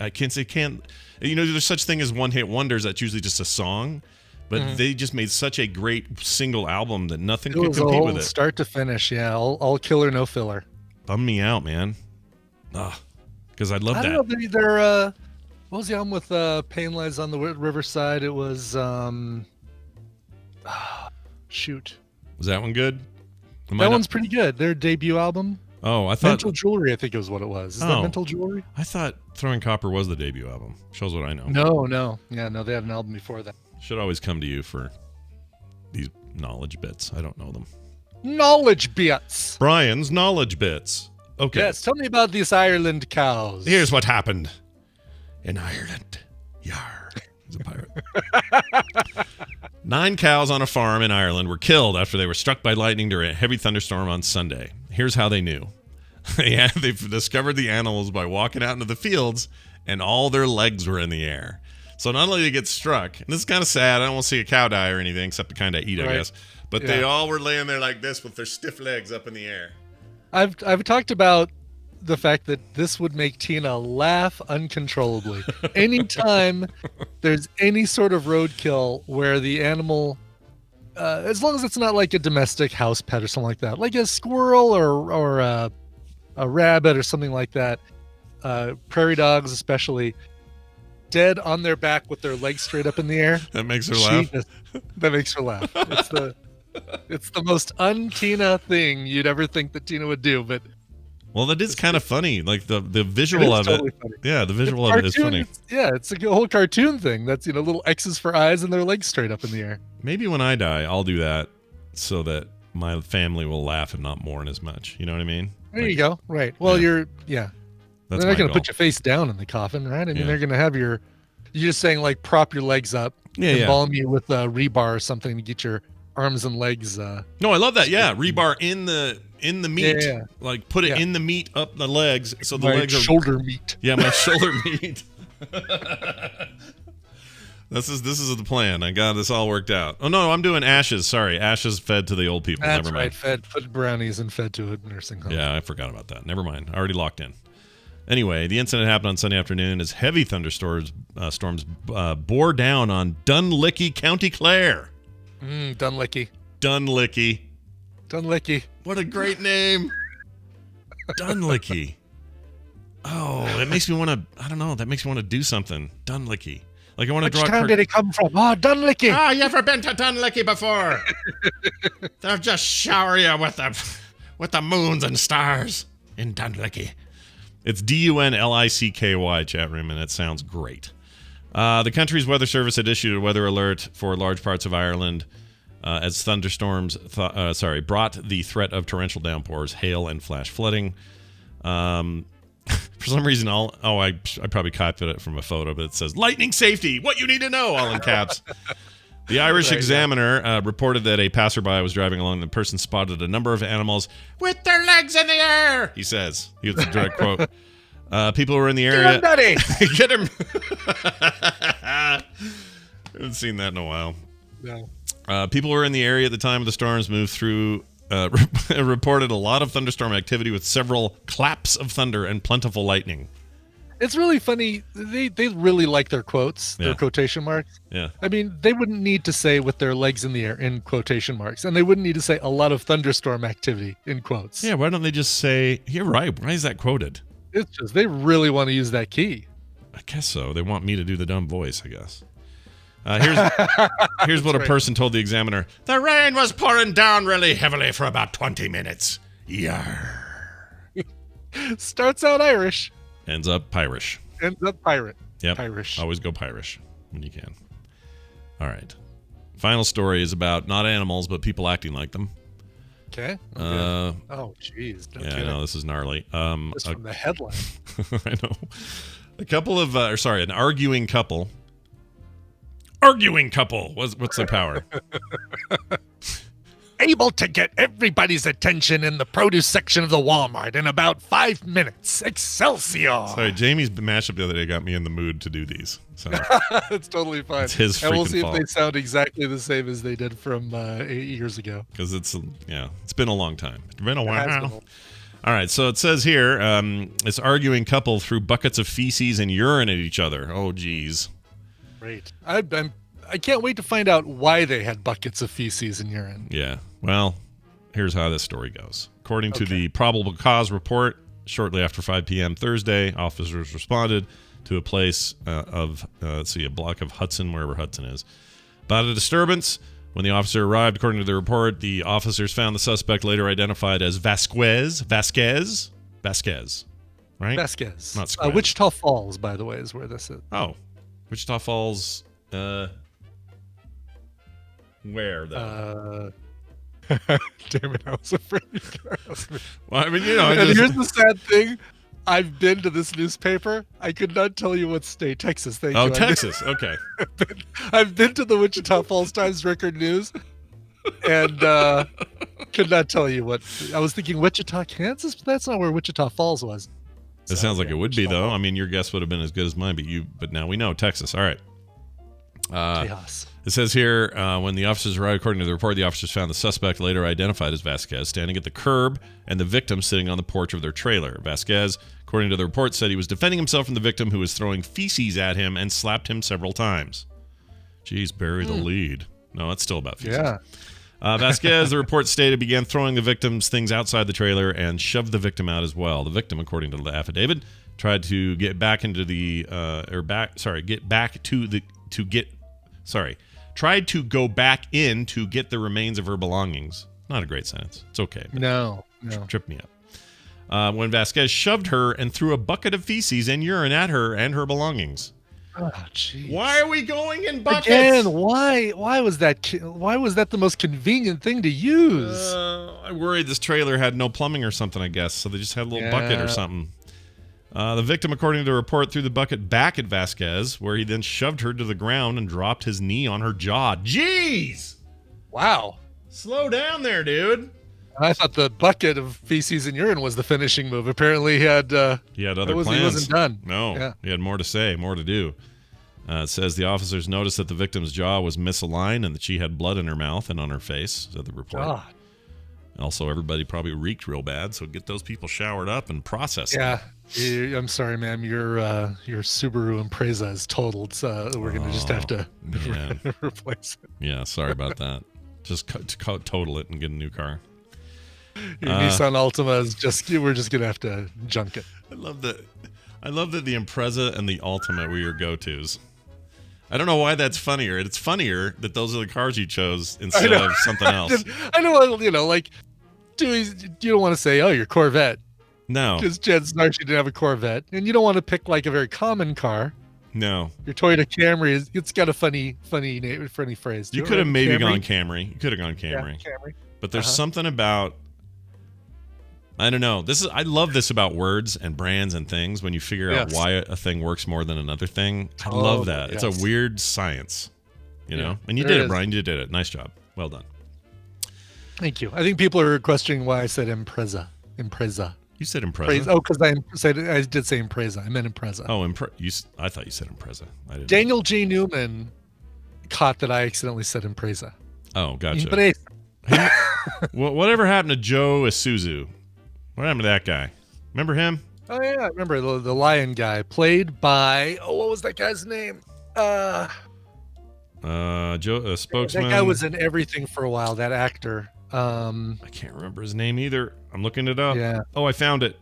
can't. You know, there's such thing as one hit wonders. That's usually just a song. But they just made such a great single album that nothing could compete with it.
Start to finish, yeah. All killer, no filler.
Bummed me out, man. Because I love that.
I don't know. They're, what was the album with Pain Lies on the Riverside? It was, shoot.
Was that one good?
That one's pretty good. Their debut album.
Oh, I thought
Mental Jewelry, I think it was what it was. Is that Mental Jewelry?
I thought Throwing Copper was the debut album. Shows what I know.
No. Yeah, no, they had an album before that.
Should always come to you for these knowledge bits. I don't know them.
Knowledge bits.
Brian's knowledge bits. Okay.
Yes, tell me about these Ireland cows.
Here's what happened in Ireland. Yar. He's a pirate. 9 cows on a farm in Ireland were killed after they were struck by lightning during a heavy thunderstorm on Sunday. Here's how they knew. They've discovered the animals by walking out into the fields, and all their legs were in the air. So not only did they get struck, and this is kind of sad. I don't want to see a cow die or anything, except to kind of eat, I guess. But they all were laying there like this with their stiff legs up in the air.
I've talked about the fact that this would make Tina laugh uncontrollably. Anytime there's any sort of roadkill where the animal, as long as it's not like a domestic house pet or something like that, like a squirrel or a rabbit or something like that, prairie dogs especially, dead on their back with their legs straight up in the air.
That makes her laugh.
That makes her laugh. It's the most un-Tina thing you'd ever think that Tina would do, but
well, that is kind of funny. Like the visual of
totally
it.
Funny.
Yeah, the visual of it is funny.
It's a whole cartoon thing. That's little X's for eyes and their legs straight up in the air.
Maybe when I die, I'll do that so that my family will laugh and not mourn as much. You know what I mean?
There you go. Right. Well,
That's
they're not going to put your face down in the coffin, right? I mean, they're going to have you're just saying like prop your legs up, embalm you with rebar or something to get your arms and legs.
No, I love that. Yeah, rebar in the meat.
Yeah.
Like put it in the meat up the legs, so the
my
legs are
shoulder meat.
Yeah, my shoulder meat. This is the plan. I got this all worked out. Oh no, I'm doing ashes. Sorry, ashes fed to the old people.
That's
Never mind.
right. Put brownies and fed to a nursing home.
Yeah, I forgot about that. Never mind. I already locked in. Anyway, the incident happened on Sunday afternoon as heavy thunderstorms bore down on Dunlicky, County Clare.
Dunlicky.
Dunlicky. What a great name. Dunlicky. Oh, that makes me want to, I don't know, that makes me want to do something. Dunlicky. Like I want to draw.
Which town did it come from? Oh, Dunlicky.
Oh, you ever been to Dunlicky before? They'll just shower you with the moons and stars in Dunlicky. It's Dunlicky chat room, and it sounds great. The country's weather service had issued a weather alert for large parts of Ireland as thunderstorms brought the threat of torrential downpours, hail, and flash flooding. For some reason, I probably copied it from a photo, but it says lightning safety. What you need to know, all in caps. The Irish Examiner reported that a passerby was driving along. The person spotted a number of animals with their legs in the air. He says, "Here's a direct quote." People who were in the area. Get him. I haven't seen that in a while.
No.
People who were in the area at the time of the storms moved through. Reported a lot of thunderstorm activity with several claps of thunder and plentiful lightning.
It's really funny. They really like their quotes, their quotation marks.
Yeah.
I mean, they wouldn't need to say with their legs in the air in quotation marks, and they wouldn't need to say a lot of thunderstorm activity in quotes.
Yeah, why don't they just say, you're right, why is that quoted?
It's just, they really want to use that key.
I guess so. They want me to do the dumb voice, I guess. Here's what a person told the Examiner. The rain was pouring down really heavily for about 20 minutes. Yar.
Starts out Irish.
Ends up Pirish.
Ends up pirate.
Yep.
Pirish.
Always go Pirish when you can. All right. Final story is about not animals, but people acting like them.
Okay.
Uh,
Oh, jeez. No
yeah, I
kidding.
know this is gnarly.
Just from the headline.
I know. An arguing couple. Arguing couple. What's their power?
Able to get everybody's attention in the produce section of the Walmart in about 5 minutes. Excelsior!
Sorry, Jamie's mashup the other day got me in the mood to do these. So
It's totally fine.
It's his
and we'll
freaking
see
fault.
if they sound exactly the same as they did from 8 years ago.
because it's been a long time. It's been a
It has
while.
been
All right, so it says here, this arguing couple threw buckets of feces and urine at each other. Oh, geez.
Great. I can't wait to find out why they had buckets of feces and urine.
Yeah. Well, here's how this story goes. According to the probable cause report, shortly after 5 p.m. Thursday, officers responded to a place a block of Hudson, wherever Hudson is, about a disturbance. When the officer arrived, according to the report, the officers found the suspect, later identified as Vasquez, right?
Vasquez.
Not Squez.
Wichita Falls, by the way, is where this is.
Oh, Wichita Falls. Where though?
Damn it, I was afraid you could ask me.
Well, I mean, you know,
And here's the sad thing. I've been to this newspaper. I could not tell you what state. Texas, thank you.
Texas. Okay.
I've been to the Wichita Falls Times Record News and could not tell you what. I was thinking Wichita, Kansas, but that's not where Wichita Falls was.
It sounds like it would be, though. I mean, your guess would have been as good as mine, but now we know Texas. All right.
Chaos.
It says here, when the officers arrived, according to the report, the officers found the suspect, later identified as Vasquez, standing at the curb and the victim sitting on the porch of their trailer. Vasquez, according to the report, said he was defending himself from the victim, who was throwing feces at him and slapped him several times. Jeez, bury the lead. No, it's still about feces.
Yeah.
Vasquez, the report stated, began throwing the victim's things outside the trailer and shoved the victim out as well. The victim, according to the affidavit, tried to tried to go back in to get the remains of her belongings. Not a great sentence. It's okay. But
No.
tripped me up. When Vasquez shoved her and threw a bucket of feces and urine at her and her belongings.
Oh, jeez.
Why are we going in buckets?
Again, why was that the most convenient thing to use?
I worried this trailer had no plumbing or something, I guess, so they just had a little bucket or something. The victim, according to the report, threw the bucket back at Vasquez, where he then shoved her to the ground and dropped his knee on her jaw. Jeez!
Wow.
Slow down there, dude.
I thought the bucket of feces and urine was the finishing move. Apparently, he had other plans. He wasn't done.
No,
Yeah.
He had more to say, more to do. It says the officers noticed that the victim's jaw was misaligned and that she had blood in her mouth and on her face, said the report.
God.
Also, everybody probably reeked real bad, so get those people showered up and processed.
Yeah. I'm sorry, ma'am. Your Subaru Impreza is totaled, so we're going to just have to
man.
replace it.
Yeah, sorry about that. Just total it and get a new car.
Your Nissan Altima is we're just going to have to junk it.
I love that the Impreza and the Altima were your go-tos. I don't know why that's funnier. It's funnier that those are the cars you chose instead of something else.
I know, like, you don't want to say, oh, your Corvette.
No.
Because chances are she didn't have a Corvette. And you don't want to pick, like, a very common car.
No.
Your Toyota Camry, it's got a funny name, funny phrase.
You could have maybe gone Camry. You could have gone Camry.
Yeah, Camry.
But there's something about, I don't know. I love this about words and brands and things when you figure out why a thing works more than another thing. I love that.
Yes.
It's a weird science, you know? And you
there
did
it
it,
is.
Brian. You did it. Nice job. Well done.
Thank you. I think people are questioning why I said Impreza.
You said Impreza.
Oh, because I did say Impreza. I meant Impreza.
Oh, I thought you said Impreza. I didn't.
Daniel J. Newman caught that I accidentally said Impreza.
Oh, gotcha.
But
Whatever happened to Joe Isuzu? What happened to that guy? Remember him?
oh yeah, I remember the lion guy played by what was that guy's name?
Joe, a spokesman.
That guy was in everything for a while. That actor.
I can't remember his name either. I'm looking it up.
Yeah.
Oh, I found it.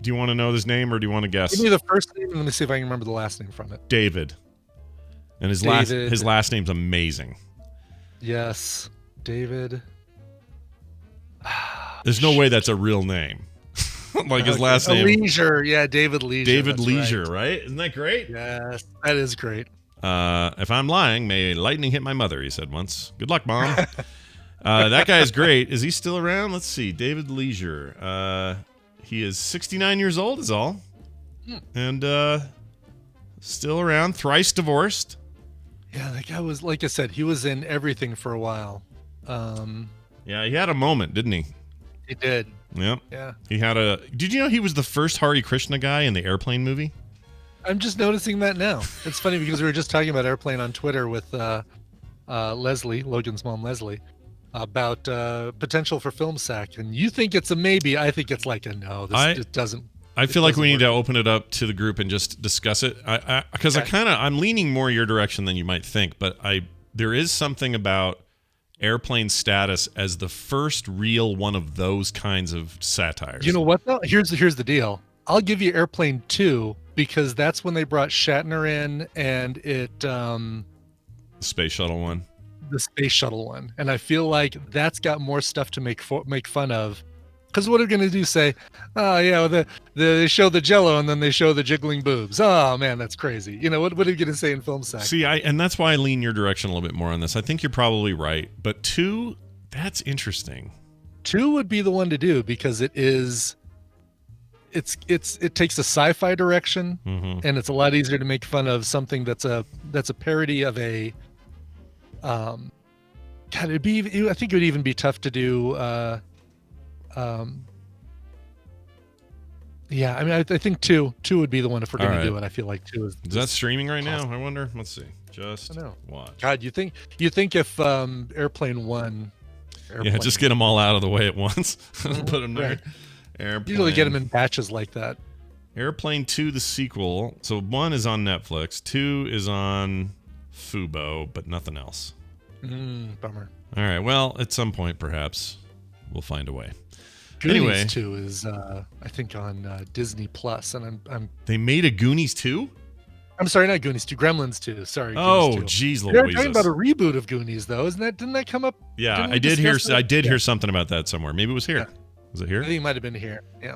Do you want to know his name or do you want to guess?
Give me the first name and let me see if I can remember the last name from it.
David. And his last name's amazing.
Yes, David.
There's no way that's a real name. Like his last name.
Leisure. Yeah, David Leisure.
David
that's
Leisure,
right.
right? Isn't that great?
Yes, that is great.
If I'm lying, may lightning hit my mother, he said once. Good luck, Mom. That guy's great. Is he still around? Let's see. David Leisure. He is 69 years old is all. And still around. Thrice divorced.
Yeah, that guy was, like I said, he was in everything for a while.
Yeah, he had a moment, didn't he?
He did.
Yep.
Yeah.
He had a... Did you know he was the first Hare Krishna guy in the Airplane movie?
I'm just noticing that now. It's funny because we were just talking about Airplane on Twitter with Leslie, Logan's mom, Leslie, about potential for film sack. And you think it's a maybe. I think it's like a no. It doesn't.
I feel like we need to open it up to the group and just discuss it. Because I'm leaning more your direction than you might think. But there is something about Airplane status as the first real one of those kinds of satires.
You know what though? Here's the deal. I'll give you Airplane 2 because that's when they brought Shatner in and it
The space shuttle one.
The space shuttle one. And I feel like that's got more stuff to make fun of. Because what are they going to do? Say, oh yeah, they show the Jello and then they show the jiggling boobs. Oh man, that's crazy. You know what are you going to say in film sack?
See, and that's why I lean your direction a little bit more on this. I think you're probably right, but 2, that's interesting.
2 would be the one to do because it takes a sci-fi direction, and it's a lot easier to make fun of something that's a parody of a. God, I think it would even be tough to do. Yeah, I mean, I think two would be the one if we're going to do it. I feel like 2 is.
Is that streaming right now? I wonder. Let's see. Just watch.
God, you think if Airplane 1.
Yeah, just get them all out of the way at once. Put them there.
Right.
Airplane.
Usually get them in batches like that.
Airplane 2, the sequel. So 1 is on Netflix. 2 is on Fubo, but nothing else.
Bummer.
All right. Well, at some point, perhaps we'll find a way.
Goonies
Anyway,
2 is I think on Disney Plus, and I'm
they made a Goonies 2?
I'm sorry, not Goonies 2, Gremlins 2. Sorry.
Oh,
Goonies 2.
geez,
They're
Louise.
talking about a reboot of Goonies, though, isn't that? Didn't that come up?
Yeah,
we
I did hear.
discuss that?
I did hear something about that somewhere. Maybe it was here.
Yeah.
Was it
I
here?
think it might have been here. Yeah.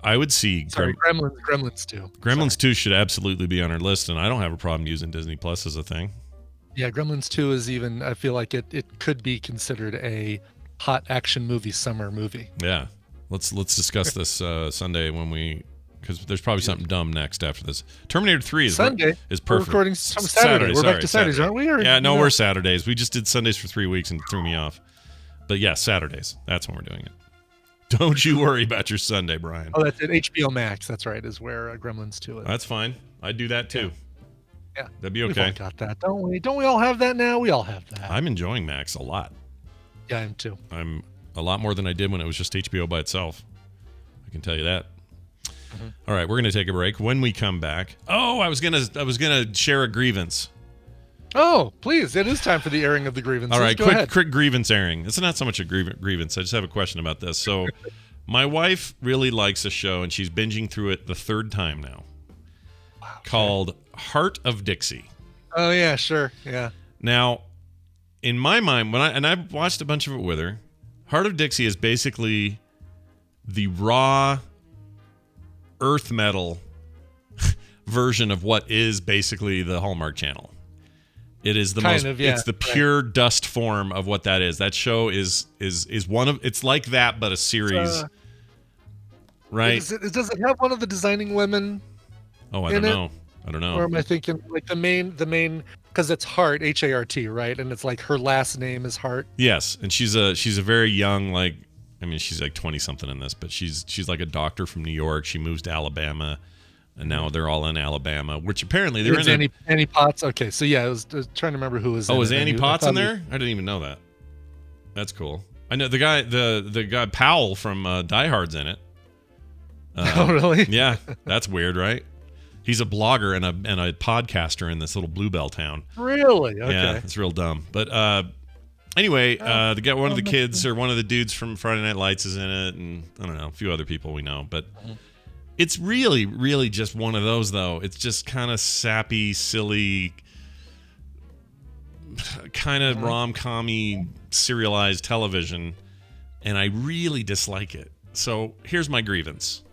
I would see.
Sorry, Gremlins 2.
Gremlins 2 should absolutely be on our list, and I don't have a problem using Disney Plus as a thing.
Yeah, Gremlins 2 is even. I feel like it could be considered a hot action movie, summer movie.
Yeah, let's discuss this Sunday because there's probably something dumb next after this. Terminator 3 is
Sunday
is perfect.
We're recording Saturday. We're back to Saturdays, aren't we?
Yeah, no, we're Saturdays. We just did Sundays for 3 weeks and it threw me off. But yeah, Saturdays. That's when we're doing it. Don't you worry about your Sunday, Brian.
Oh, that's it. HBO Max. That's right. Is where Gremlins 2 is.
That's fine. I'd do that too.
Yeah,
that'd be
We've
okay.
all got that, don't we? Don't we all have that now? We all have that.
I'm enjoying Max a lot.
Yeah, I am too.
I'm a lot more than I did when it was just HBO by itself. I can tell you that. All right, we're gonna take a break. When we come back, I was gonna share a grievance.
Oh, please! It is time for the airing of the grievances.
All right,
Go ahead.
quick grievance airing. It's not so much a grievance. I just have a question about this. So, my wife really likes a show, and she's binging through it the 3rd time now. Wow, called Heart of Dixie.
Oh yeah, sure, yeah.
Now, in my mind, I've watched a bunch of it with her, Heart of Dixie is basically the raw earth metal version of what is basically the Hallmark Channel. It is it's the pure dust form of what that is. That show is one of, it's like that, but a series. Right?
Does it have one of the designing women?
Oh, I don't know.
Or am I thinking like the main because it's Hart, H-A-R-T, right? And it's like her last name is Hart.
Yes, and she's a very young, like, I mean, she's like 20 something in this, but she's like a doctor from New York. She moves to Alabama, and now they're all in Alabama, which apparently they're in.
Annie Potts. Okay, so yeah, I was trying to remember who was.
Oh, is Annie Potts in there? I didn't even know that. That's cool. I know the guy Powell from Die Hard's in it.
Oh, really?
Yeah, that's weird, right? He's a blogger and a podcaster in this little Bluebell town.
Really? Okay.
Yeah, it's real dumb. But anyway, one of the kids or one of the dudes from Friday Night Lights is in it, and I don't know, a few other people we know. But it's really, really just one of those, though. It's just kind of sappy, silly, kind of rom-com-y, serialized television, and I really dislike it. So here's my grievance.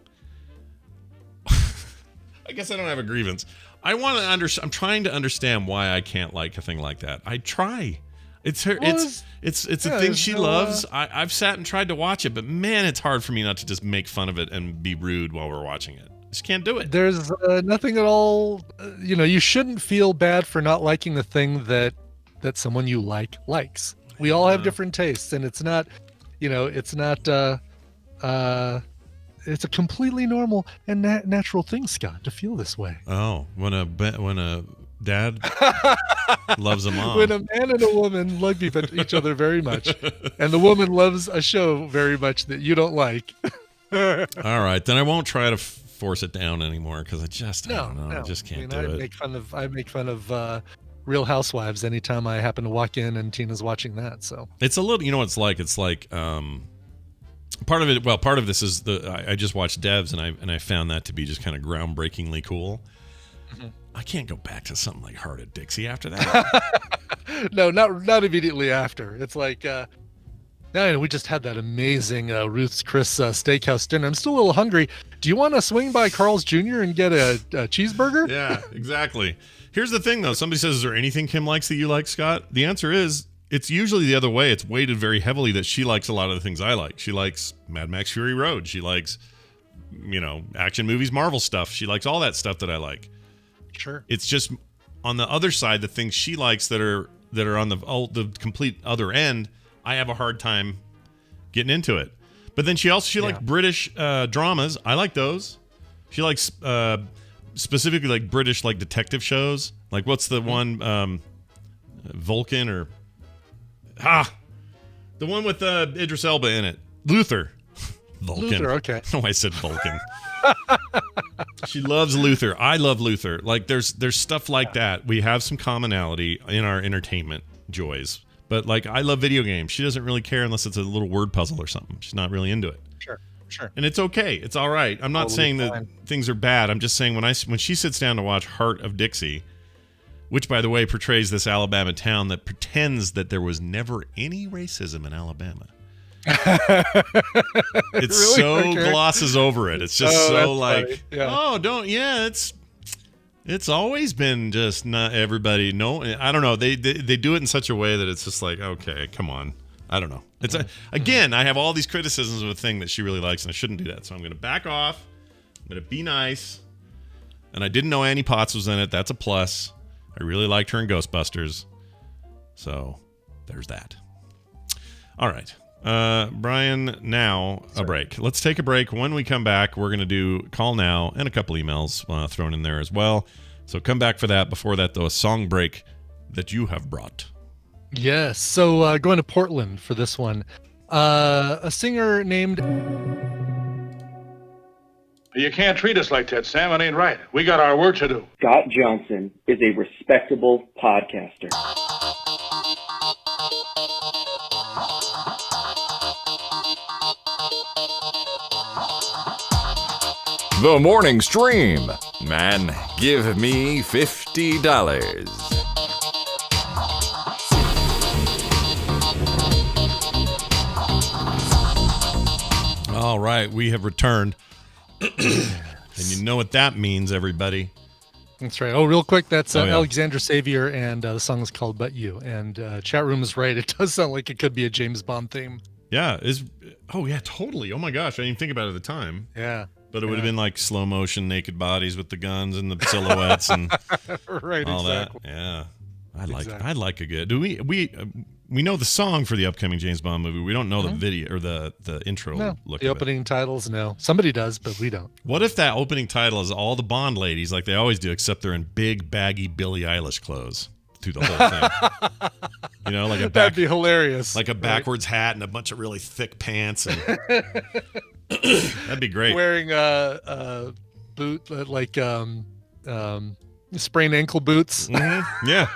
I guess I don't have a grievance. I'm trying to understand why I can't like a thing like that. I try. It's her.
Well,
It's a
yeah,
thing
there's
she
no,
loves. I've sat and tried to watch it, but man, it's hard for me not to just make fun of it and be rude while we're watching it. Just can't do it.
There's nothing at all. You shouldn't feel bad for not liking the thing that someone you likes. We all have different tastes, and it's not, it's not. It's a completely normal and natural thing, Scott, to feel this way.
Oh, when a dad loves a mom.
When a man and a woman love each other very much, and the woman loves a show very much that you don't like.
All right, then I won't try to force it down anymore because I don't know. I just can't do it.
I make fun of Real Housewives anytime I happen to walk in and Tina's watching that. So
it's a little, what it's like. It's like part of it. Well, part of this is I just watched Devs and I found that to be just kind of groundbreakingly cool. Mm-hmm. I can't go back to something like Heart of Dixie after that.
No, not immediately after. It's like. No, we just had that amazing Ruth's Chris Steakhouse dinner. I'm still a little hungry. Do you want to swing by Carl's Jr. and get a cheeseburger?
Yeah, exactly. Here's the thing, though. Somebody says, is there anything Kim likes that you like, Scott? The answer is, it's usually the other way. It's weighted very heavily that she likes a lot of the things I like. She likes Mad Max Fury Road. She likes, action movies, Marvel stuff. She likes all that stuff that I like.
Sure.
It's just on the other side, the things she likes that are on the complete other end, I have a hard time getting into it. But then she likes British dramas. I like those. She likes specifically like British like detective shows. Like what's the one Vulcan or the one with Idris Elba in it? Luther. Vulcan.
Luther, okay.
Oh, I said Vulcan. She loves Luther. I love Luther. Like there's stuff like that. We have some commonality in our entertainment joys. But like I love video games. She doesn't really care unless it's a little word puzzle or something. She's not really into it.
Sure.
And it's okay. It's all right. I'm not saying that things are bad. I'm just saying when she sits down to watch Heart of Dixie, which by the way portrays this Alabama town that pretends that there was never any racism in Alabama. It's really? Glosses over it. It's just it's always been just not everybody. No, I don't know. They do it in such a way that it's just like, okay, come on. I don't know. It's again, I have all these criticisms of a thing that she really likes, and I shouldn't do that. So I'm going to back off. I'm going to be nice. And I didn't know Annie Potts was in it. That's a plus. I really liked her in Ghostbusters. So there's that. All right. Brian, now a break. Let's take a break. When we come back, we're going to do Call Now and a couple emails thrown in there as well. So come back for that. Before that, though, a song break that you have brought.
Yes. So going to Portland for this one. A singer named...
You can't treat us like that, Sam. It ain't right. We got our work to do.
Scott Johnson is a respectable podcaster.
The Morning Stream. Man, give me $50.
All right, we have returned. And you know what that means, everybody.
That's right. Oh, real quick, that's Alexander Xavier, and the song is called But You. And chat room is right. It does sound like it could be a James Bond theme.
Yeah. Oh, yeah, totally. Oh, my gosh. I didn't even think about it at the time.
Yeah.
But it would have been like slow motion naked bodies with the guns and the silhouettes and
right,
all
exactly.
that. Yeah. I'd like a good. Do we know the song for the upcoming James Bond movie. We don't know the video or the intro.
No,
look
the opening titles. No, somebody does, but we don't.
What if that opening title is all the Bond ladies like they always do, except they're in big baggy Billie Eilish clothes through the whole thing? You know, like
that'd be hilarious.
Like a backwards hat and a bunch of really thick pants. And that'd be great.
Wearing a boot like sprained ankle boots.
Mm-hmm. Yeah.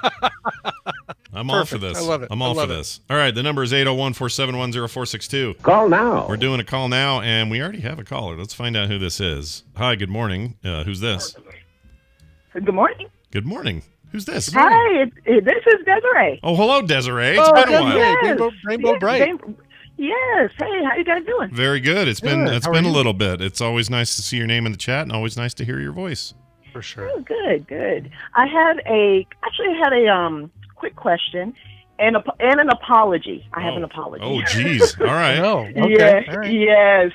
I'm all for this.
I love it.
I'm all for this. All right. The number is 801-471-0462.
Call now.
We're doing a call now, and we already have a caller. Let's find out who this is. Hi. Good morning. Who's this?
Good morning.
Good morning. Who's this?
Hi. This is Desiree.
Oh, hello, Desiree. It's been a while.
Yes.
Rainbow Bright.
Yes. Hey, how you guys doing?
Very good. It's been a little bit. It's always nice to see your name in the chat, and always nice to hear your voice.
For sure.
Oh, good. I had a quick question, and an apology. I have an apology.
Oh, geez. All right.
Oh, okay.
Yes,
All right.
yes.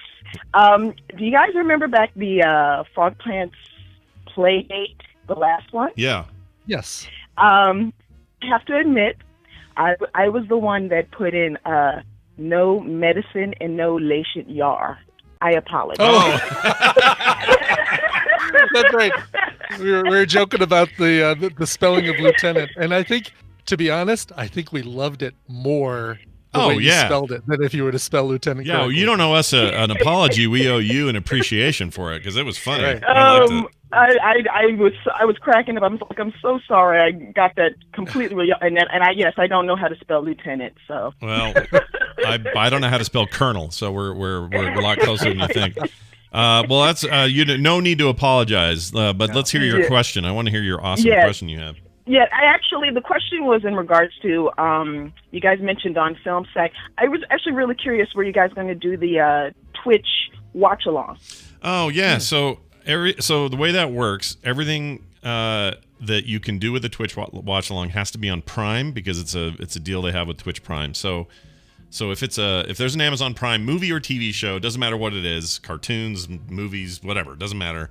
Do you guys remember back the Frog Plants play date, the last one?
Yeah.
Yes.
I have to admit, I was the one that put in no medicine and no Lation Yar. I apologize.
Oh. That's right. We were joking about the spelling of lieutenant, and I think, to be honest, I think we loved it more the way you spelled it than if you were to spell lieutenant.
Yeah,
correctly.
you don't owe us an apology. We owe you an appreciation for it because it was funny.
Right.
I liked it.
I was cracking up. I'm so sorry. I got that completely. And I don't know how to spell lieutenant. So
Well, I don't know how to spell colonel, so we're a lot closer than you think. Well, that's no need to apologize. But let's hear your question. I want to hear your awesome question you have.
Yeah, the question was in regards to you guys mentioned on Film Sack. I was actually really curious. Were you guys going to do the Twitch watch along?
Oh yeah, so the way that works, everything that you can do with the Twitch watch along has to be on Prime because it's a deal they have with Twitch Prime. So if there's an Amazon Prime movie or TV show, doesn't matter what it is, cartoons, movies, whatever, doesn't matter.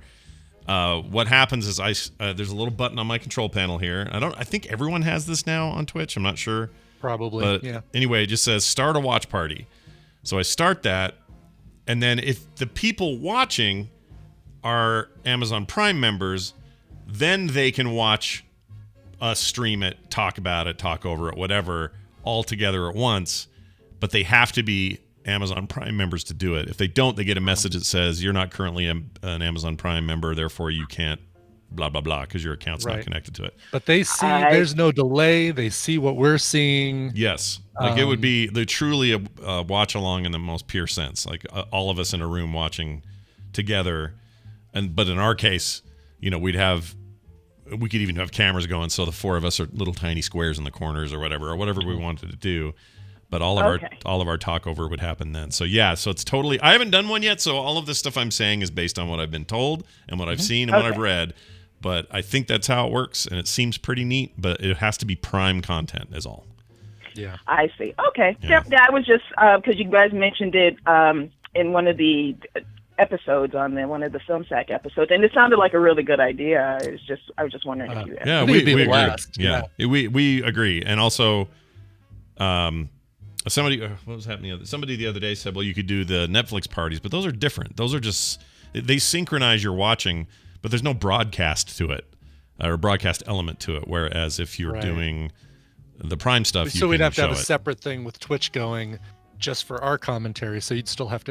What happens is there's a little button on my control panel here. I think everyone has this now on Twitch. I'm not sure.
Probably.
But
yeah.
Anyway, it just says start a watch party. So I start that, and then if the people watching are Amazon Prime members, then they can watch us stream it, talk about it, talk over it, whatever, all together at once. But they have to be Amazon Prime members to do it. If they don't, they get a message that says you're not currently an Amazon Prime member, therefore you can't blah blah blah because your account's not connected to it.
But they see there's no delay. They see what we're seeing.
Yes, it would be truly a watch along in the most pure sense, like all of us in a room watching together. But in our case, we could even have cameras going, so the four of us are little tiny squares in the corners or whatever we wanted to do. But all of our talk over would happen then. So so it's totally. I haven't done one yet, so all of this stuff I'm saying is based on what I've been told and what I've seen and what I've read. But I think that's how it works, and it seems pretty neat. But it has to be Prime content, is all.
Yeah, I see. Okay,
Yeah.
that was just because you guys mentioned it in one of the episodes one of the Film Sack episodes, and it sounded like a really good idea. I was just wondering if you.
Yeah, we agree. Yeah, we agree, and also, somebody what was happening? Somebody the other day said, "Well, you could do the Netflix parties, but those are different. Those are just they synchronize your watching, but there's no broadcast to it or broadcast element to it. Whereas if you're doing the Prime stuff,
so we'd have to have a separate thing with Twitch going just for our commentary. So you'd have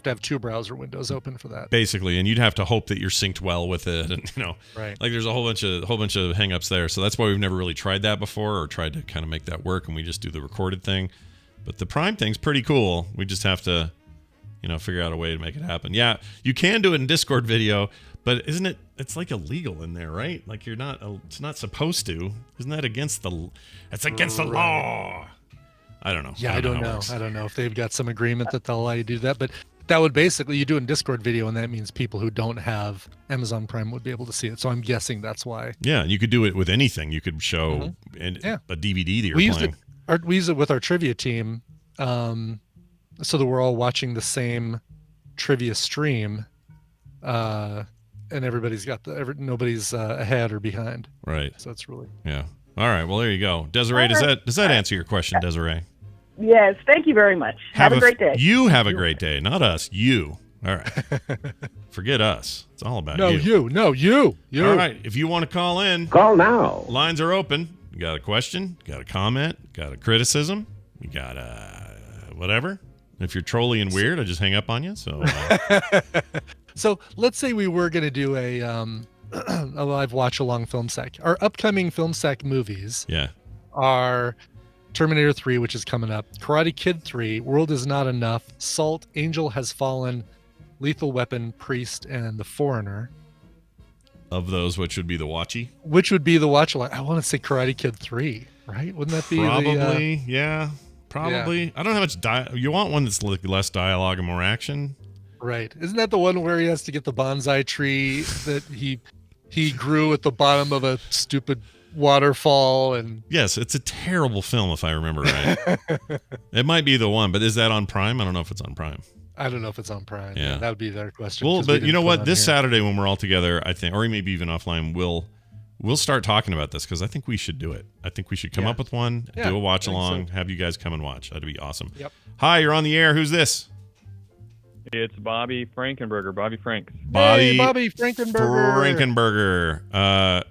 to have two browser windows open for that,
basically, and you'd have to hope that you're synced well with it, and
right.
Like there's a whole bunch of hangups there. So that's why we've never really tried that before or tried to kind of make that work, and we just do the recorded thing. But the Prime thing's pretty cool. We just have to, figure out a way to make it happen. Yeah, you can do it in Discord video, but isn't it? It's like illegal in there, right? Like it's not supposed to. Isn't that against the? It's against the law. I don't know.
Yeah, I don't know. I don't know if they've got some agreement that they'll allow you to do that, but that would basically you do in Discord video, and that means people who don't have Amazon Prime would be able to see it. So I'm guessing that's why.
Yeah, and you could do it with anything. You could show a DVD that you're playing.
We use it with our trivia team, so that we're all watching the same trivia stream, and everybody's got nobody's ahead or behind.
Right.
So it's really
All right. Well, there you go, Desiree. Does that answer your question, Desiree?
Yes. Thank you very much. Have a great day.
You have a great day, not us. You. All right. Forget us. It's all about you.
You.
All right. If you want to call in,
call now.
Lines are open. You got a question? Got a comment? Got a criticism? You got whatever? If you're trolly and weird, I just hang up on you. So,
so let's say we were going to do a live watch along Film Sack. Our upcoming Film Sack movies are Terminator 3, which is coming up, Karate Kid 3, World Is Not Enough, Salt, Angel Has Fallen, Lethal Weapon, Priest, and The Foreigner.
Of those, which would be the watchy?
Which would be the watch along? I want to say Karate Kid 3, right? Wouldn't that be
probably? Yeah, probably. Yeah. I don't know how much you want one that's like less dialogue and more action.
Right. Isn't that the one where he has to get the bonsai tree that he grew at the bottom of a stupid waterfall and
Yes, it's a terrible film if I remember right. It might be the one, but is that on Prime? I don't know if it's on Prime.
I don't know if it's on Prime.
Yeah.
That would be their question.
Well,
'cause we
but you
didn't
know
put it
what?
on
This
here.
Saturday when we're all together, I think, or maybe even offline, we'll start talking about this because I think we should do it. I think we should come
Yeah.
up with one,
Yeah,
do a watch
I think
along,
so.
have you guys come and watch. That'd be awesome.
Yep.
Hi, you're on the air. Who's this?
It's Bobby Frankenberger, Bobby Franks.
Hey, Bobby Frankenberger.
Frankenberger.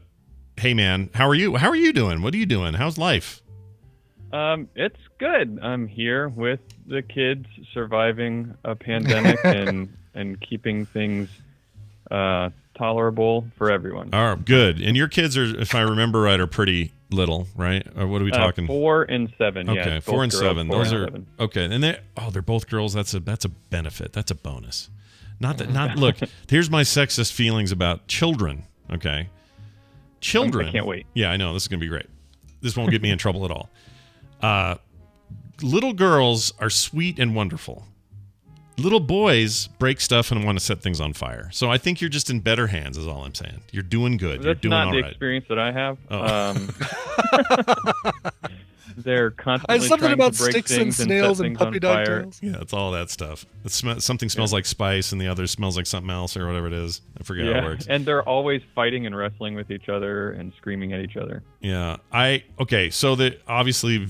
Hey, man, how are you? How are you doing? What are you doing? How's life?
It's good. I'm here with the kids surviving a pandemic and keeping things tolerable for everyone.
All right, good. And your kids are, if I remember right, are pretty little, right? Or what are we talking?
4 and 7.
Okay,
Yeah,
4 and
both
7.
girls,
Those
4
are
and 7.
okay. And they're both girls. That's a benefit. That's a bonus. Look, here's my sexist feelings about children. Okay, children.
I can't wait.
Yeah, I know this is gonna be great. This won't get me in trouble at all. Little girls are sweet and wonderful. Little boys break stuff and want to set things on fire. So I think you're just in better hands, is all I'm saying. You're doing good.
That's
you're doing
not
all
the
right.
experience that I have.
Oh.
They're constantly
something
trying
about
to break
sticks and
things
snails
set
and
things on
puppy dog
fire.
tails.
Yeah, it's all that stuff. Something smells like spice and the other smells like something else or whatever it is. I forget how it works.
And they're always fighting and wrestling with each other and screaming at each other.
Yeah, so obviously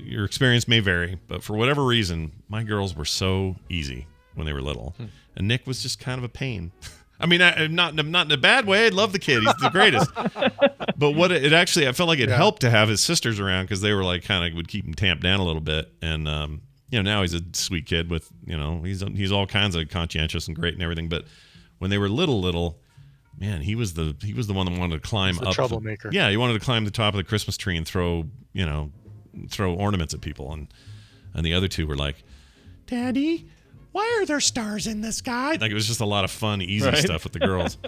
your experience may vary, but for whatever reason, my girls were so easy when they were little, and Nick was just kind of a pain. I mean, not in a bad way. I love the kid; he's the greatest. But I felt like it helped to have his sisters around because they were like kind of would keep him tamped down a little bit, and now he's a sweet kid with he's all kinds of conscientious and great and everything. But when they were little. Man, he was the one that wanted to climb up.
Troublemaker.
He wanted to climb the top of the Christmas tree and throw ornaments at people, and the other two were like, "Daddy, why are there stars in the sky?" Like it was just a lot of fun, easy stuff with the girls.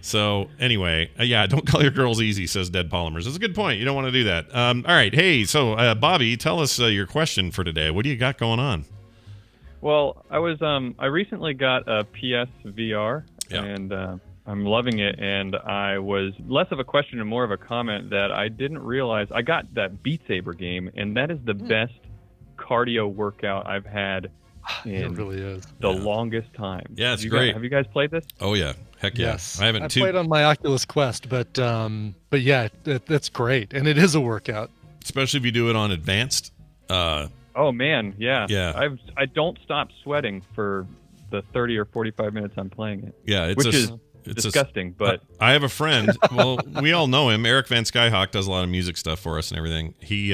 So anyway, don't call your girls easy, says Dead Polymers. That's a good point. You don't want to do that. All right, hey, so Bobby, tell us your question for today. What do you got going on?
Well, I recently got a PS VR, and I'm loving it, and I was less of a question and more of a comment that I didn't realize. I got that Beat Saber game, and that is the best cardio workout I've had in the longest time.
Yeah, it's great.
Have you guys played this?
Oh, yeah. Heck yeah.
Yes.
I haven't
I played on my Oculus Quest, but yeah, that's great, and it is a workout.
Especially if you do it on advanced.
Oh, man, yeah.
Yeah.
I don't stop sweating for the 30 or 45 minutes I'm playing it.
Yeah,
which is disgusting, but
I have a friend. Well, we all know him. Eric Van Skyhawk does a lot of music stuff for us and everything. He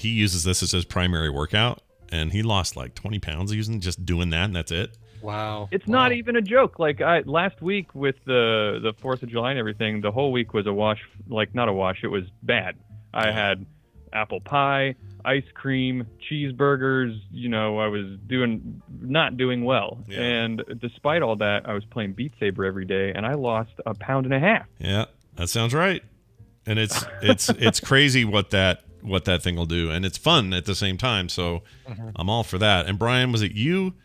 uses this as his primary workout, and he lost like 20 pounds just doing that, and that's it.
Wow.
It's not even a joke. Like last week with the 4th of July and everything, the whole week was a wash. Like not a wash. It was bad. I had apple pie, ice cream, cheeseburgers. I was not doing well.
Yeah.
And despite all that, I was playing Beat Saber every day, and I lost 1.5 pounds.
Yeah, that sounds right. And it's crazy what that thing will do, and it's fun at the same time. So I'm all for that. And Brian, was it you?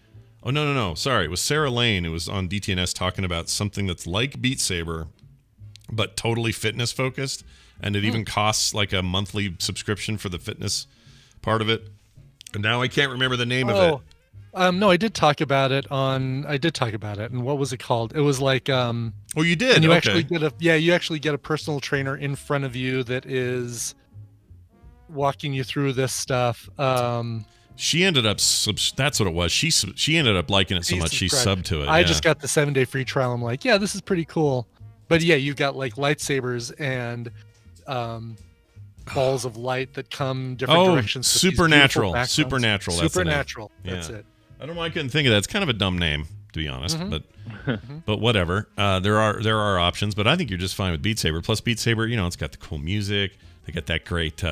Oh no, sorry, it was Sarah Lane who was on DTNS talking about something that's like Beat Saber, but totally fitness focused, and it even costs like a monthly subscription for the fitness part of it. And now I can't remember the name of it.
No, I did talk about it, and what was it called? It was like
oh, you did.
And you
okay.
you actually get a personal trainer in front of you that is walking you through this stuff.
She ended up that's what it was. She ended up liking it so much she subbed to it.
I just got the 7-day free trial. I'm like, yeah, this is pretty cool. But yeah, you got like lightsabers and balls of light that come different directions.
Supernatural.
That's
Supernatural.
That's it.
I don't know why I couldn't think of that. It's kind of a dumb name, to be honest, but whatever. There are options, but I think you're just fine with Beat Saber. Plus Beat Saber, it's got the cool music. They got that great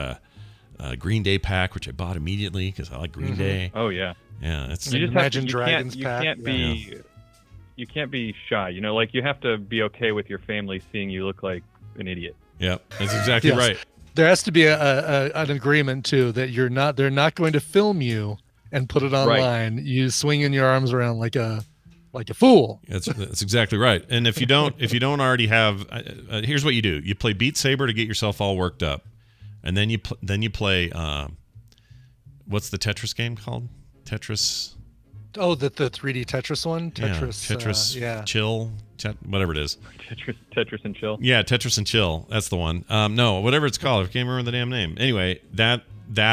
Green Day pack, which I bought immediately because I like Green Day.
Oh yeah,
yeah. It's
you just Imagine Dragons pack.
You can't be shy. Like you have to be okay with your family seeing you look like an idiot.
Yeah, that's exactly right.
There has to be an agreement too that they're not going to film you and put it online. Right. You swinging your arms around like a like a fool.
That's exactly right. And if you don't already have, here's what you do: you play Beat Saber to get yourself all worked up, and then you play. What's the Tetris game called? Tetris.
Oh, the 3D Tetris one. Tetris.
Chill. Whatever it is.
Tetris and Chill.
Yeah, Tetris and Chill. That's the one. No, whatever it's called. I can't remember the damn name. Anyway, that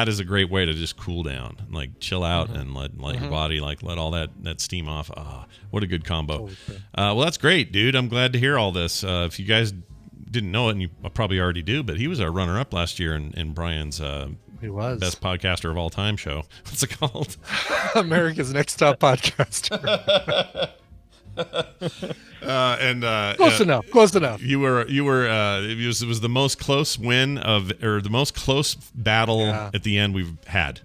is a great way to just cool down, like chill out, and let your body let all that steam off. What a good combo. Well, that's great, dude. I'm glad to hear all this. If you guys didn't know it, and you probably already do, but he was our runner-up last year in Brian's
he was
best podcaster of all time show. What's it called?
America's Next Top Podcaster. Close enough.
You were. It was the most close win or the most close battle at the end we've had.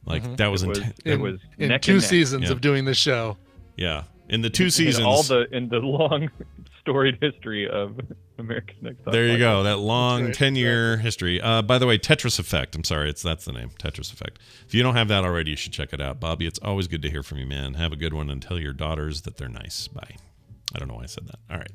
Like that was
it was
in 2 seasons of doing this show.
Yeah, in the 2 seasons,
in the long storied history of America's Next Top.
There you go, that long 10-year history. By the way, Tetris Effect. I'm sorry, that's the name, Tetris Effect. If you don't have that already, you should check it out, Bobby. It's always good to hear from you, man. Have a good one, and tell your daughters that they're nice. Bye. I don't know why I said that. All right.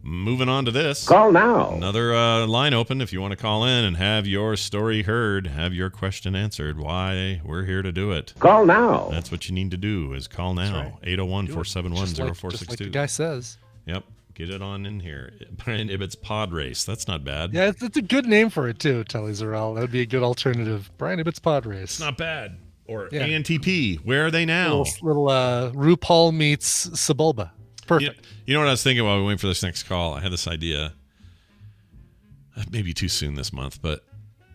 Moving on to this.
Call now.
Another line open if you want to call in and have your story heard, have your question answered. Why we're here to do it.
Call now.
That's what you need to do is call now. 801-471-0462.
Just like the guy says.
Yep. Get it on in here. Brian Ibbott's Pod Race. That's not bad.
Yeah, it's a good name for it too, Telly Zarel. That would be a good alternative. Brian Ibbott's Pod Race.
It's not bad. Or ANTP. Where are they now?
Little RuPaul meets Sebulba. Perfect.
You know what I was thinking while we wait for this next call? I had this idea. Maybe too soon this month, but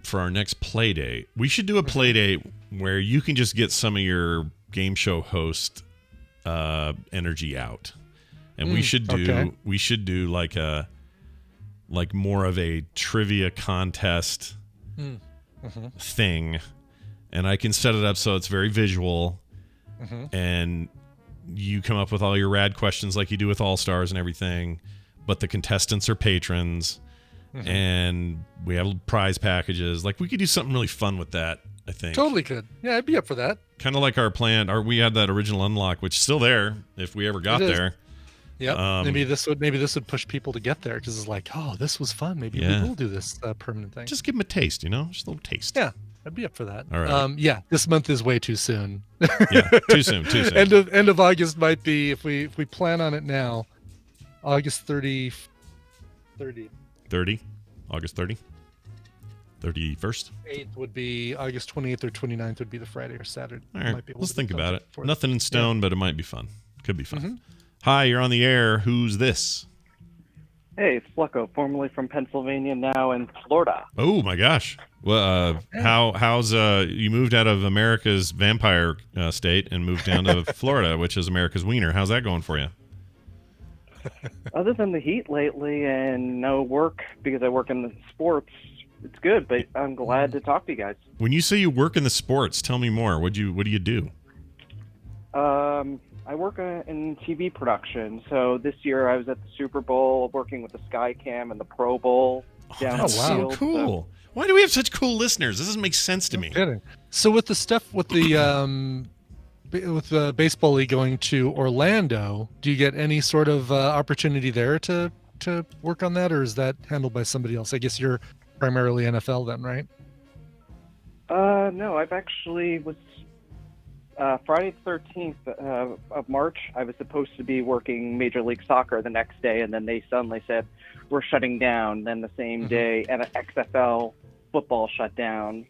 for our next play date, we should do a play date where you can just get some of your game show host energy out. And we should do like more of a trivia contest thing. And I can set it up so it's very visual. And you come up with all your rad questions like you do with All Stars and everything, but the contestants are patrons, and we have prize packages. Like we could do something really fun with that. I think
totally could. Yeah, I'd be up for that.
Kind of like our plan. We had that original unlock, which is still there if we ever got there.
Yep. Maybe this would push people to get there because it's like, oh, this was fun. Maybe we will do this permanent thing.
Just give them a taste, just a little taste.
Yeah. I'd be up for that.
All right.
This month is way too soon.
Too soon.
End of August might be if we plan on it now. August 30.
30? August 30? 31st?
8th would be August 28th or 29th would be the Friday or Saturday.
All right. Let's think about it. Nothing in stone, but it might be fun. Could be fun. Hi, you're on the air. Who's this?
Hey, it's Flucko, formerly from Pennsylvania, now in Florida.
Oh my gosh! Well, how's you moved out of America's vampire state and moved down to Florida, which is America's wiener? How's that going for you?
Other than the heat lately and no work because I work in the sports, it's good. But I'm glad to talk to you guys.
When you say you work in the sports, tell me more. What do you do?
I work in TV production. So this year I was at the Super Bowl working with the Skycam and the Pro Bowl down
that's
the field.
So cool. Why do we have such cool listeners? This doesn't make sense to me.
Kidding. So with the stuff with the baseball league going to Orlando, do you get any sort of opportunity there to work on that, or is that handled by somebody else? I guess you're primarily NFL then, right?
No, I've actually was Friday the 13th of March. I was supposed to be working Major League Soccer the next day, and then they suddenly said we're shutting down. Then the same day, and XFL football shut down.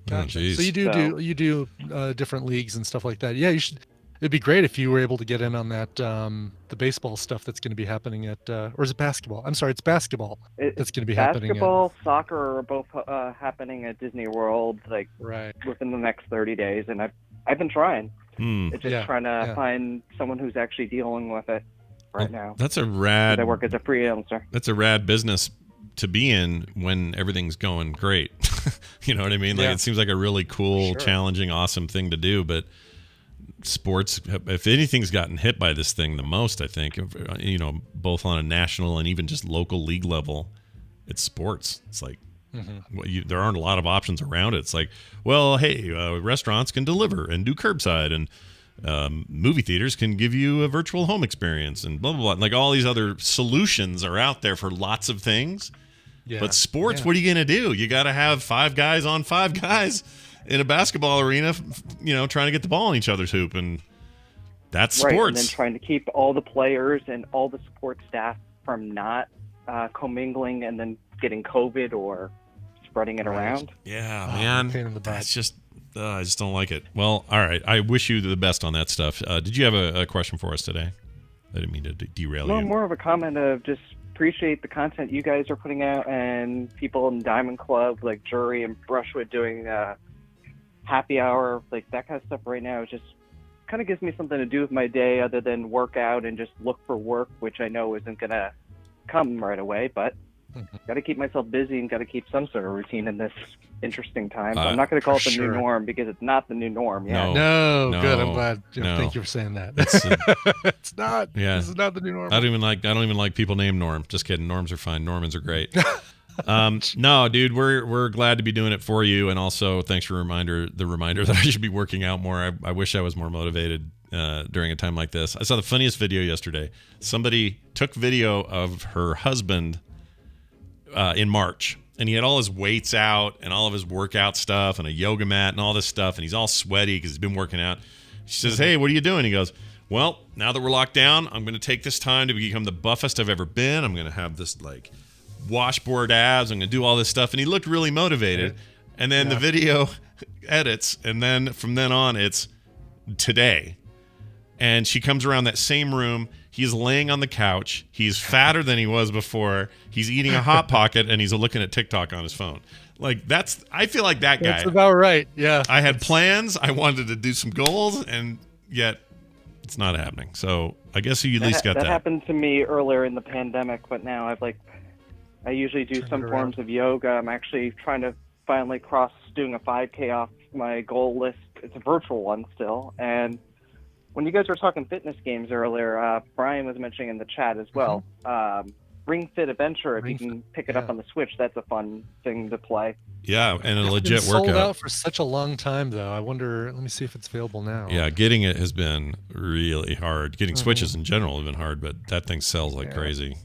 Gotcha. So you do different leagues and stuff like that. Yeah, you should. It'd be great if you were able to get in on that the baseball stuff that's going to be happening at or is it basketball? I'm sorry, it's basketball that's going to be happening.
Basketball, soccer are both happening at Disney World within the next 30 days, and I've been trying. It's just trying to find someone who's actually dealing with it right now.
That's a rad.
I work as a freelancer.
That's a rad business to be in when everything's going great. You know what I mean? Like it seems like a really cool, challenging, awesome thing to do, but sports, if anything's gotten hit by this thing the most, I think, both on a national and even just local league level, it's sports. It's like there aren't a lot of options around it. It's like, well, hey, restaurants can deliver and do curbside, and movie theaters can give you a virtual home experience and blah, blah, blah. Like all these other solutions are out there for lots of things.
Yeah.
But sports, what are you going to do? You got to have 5 guys on 5 guys in a basketball arena, trying to get the ball in each other's hoop. And that's
Right,
sports.
and then trying to keep all the players and all the support staff from not commingling and then getting COVID or spreading it around.
Yeah, man.
Pain in the butt.
That's just, I just don't like it. Well, all right. I wish you the best on that stuff. Did you have a question for us today? I didn't mean to derail
No,
you.
more of a comment of just appreciate the content you guys are putting out and people in Diamond Club like Jury and Brushwood doing happy hour, like that kind of stuff right now. It just kind of gives me something to do with my day other than work out and just look for work, which I know isn't going to come right away, but got to keep myself busy and got to keep some sort of routine in this interesting time. So I'm not going to call it the new norm because it's not the new norm. Yeah.
No, good. I'm glad. Thank you for saying that. It's not.
Yeah.
This is not the new norm.
I don't even like people named Norm. Just kidding. Norms are fine. Normans are great. No, dude, we're glad to be doing it for you, and also thanks for the reminder that I should be working out more. I wish I was more motivated during a time like this. I saw the funniest video yesterday. Somebody took video of her husband in March, and he had all his weights out and all of his workout stuff and a yoga mat and all this stuff, and he's all sweaty because he's been working out. She says, "Hey, what are you doing?" He goes, "Well, now that we're locked down, I'm going to take this time to become the buffest I've ever been. I'm going to have this like washboard abs. I'm going to do all this stuff." And he looked really motivated. And then the video edits, and then from then on, it's today. And she comes around that same room. He's laying on the couch. He's fatter than he was before. He's eating a Hot Pocket, and he's looking at TikTok on his phone. Like, I feel like that guy.
That's about right. Yeah.
I had plans. I wanted to do some goals, and yet it's not happening. So I guess you at least got that.
That happened to me earlier in the pandemic, but now I usually do some forms of yoga. I'm actually trying to finally cross doing a 5K off my goal list. It's a virtual one still. And when you guys were talking fitness games earlier, Brian was mentioning in the chat as well. Ring Fit Adventure, if you can pick it up on the Switch, that's a fun thing to play.
Yeah, and a legit
It's been
workout.
sold out for such a long time, though. I wonder. Let me see if it's available now.
Yeah, getting it has been really hard. Getting Switches in general has been hard, but that thing sells like crazy.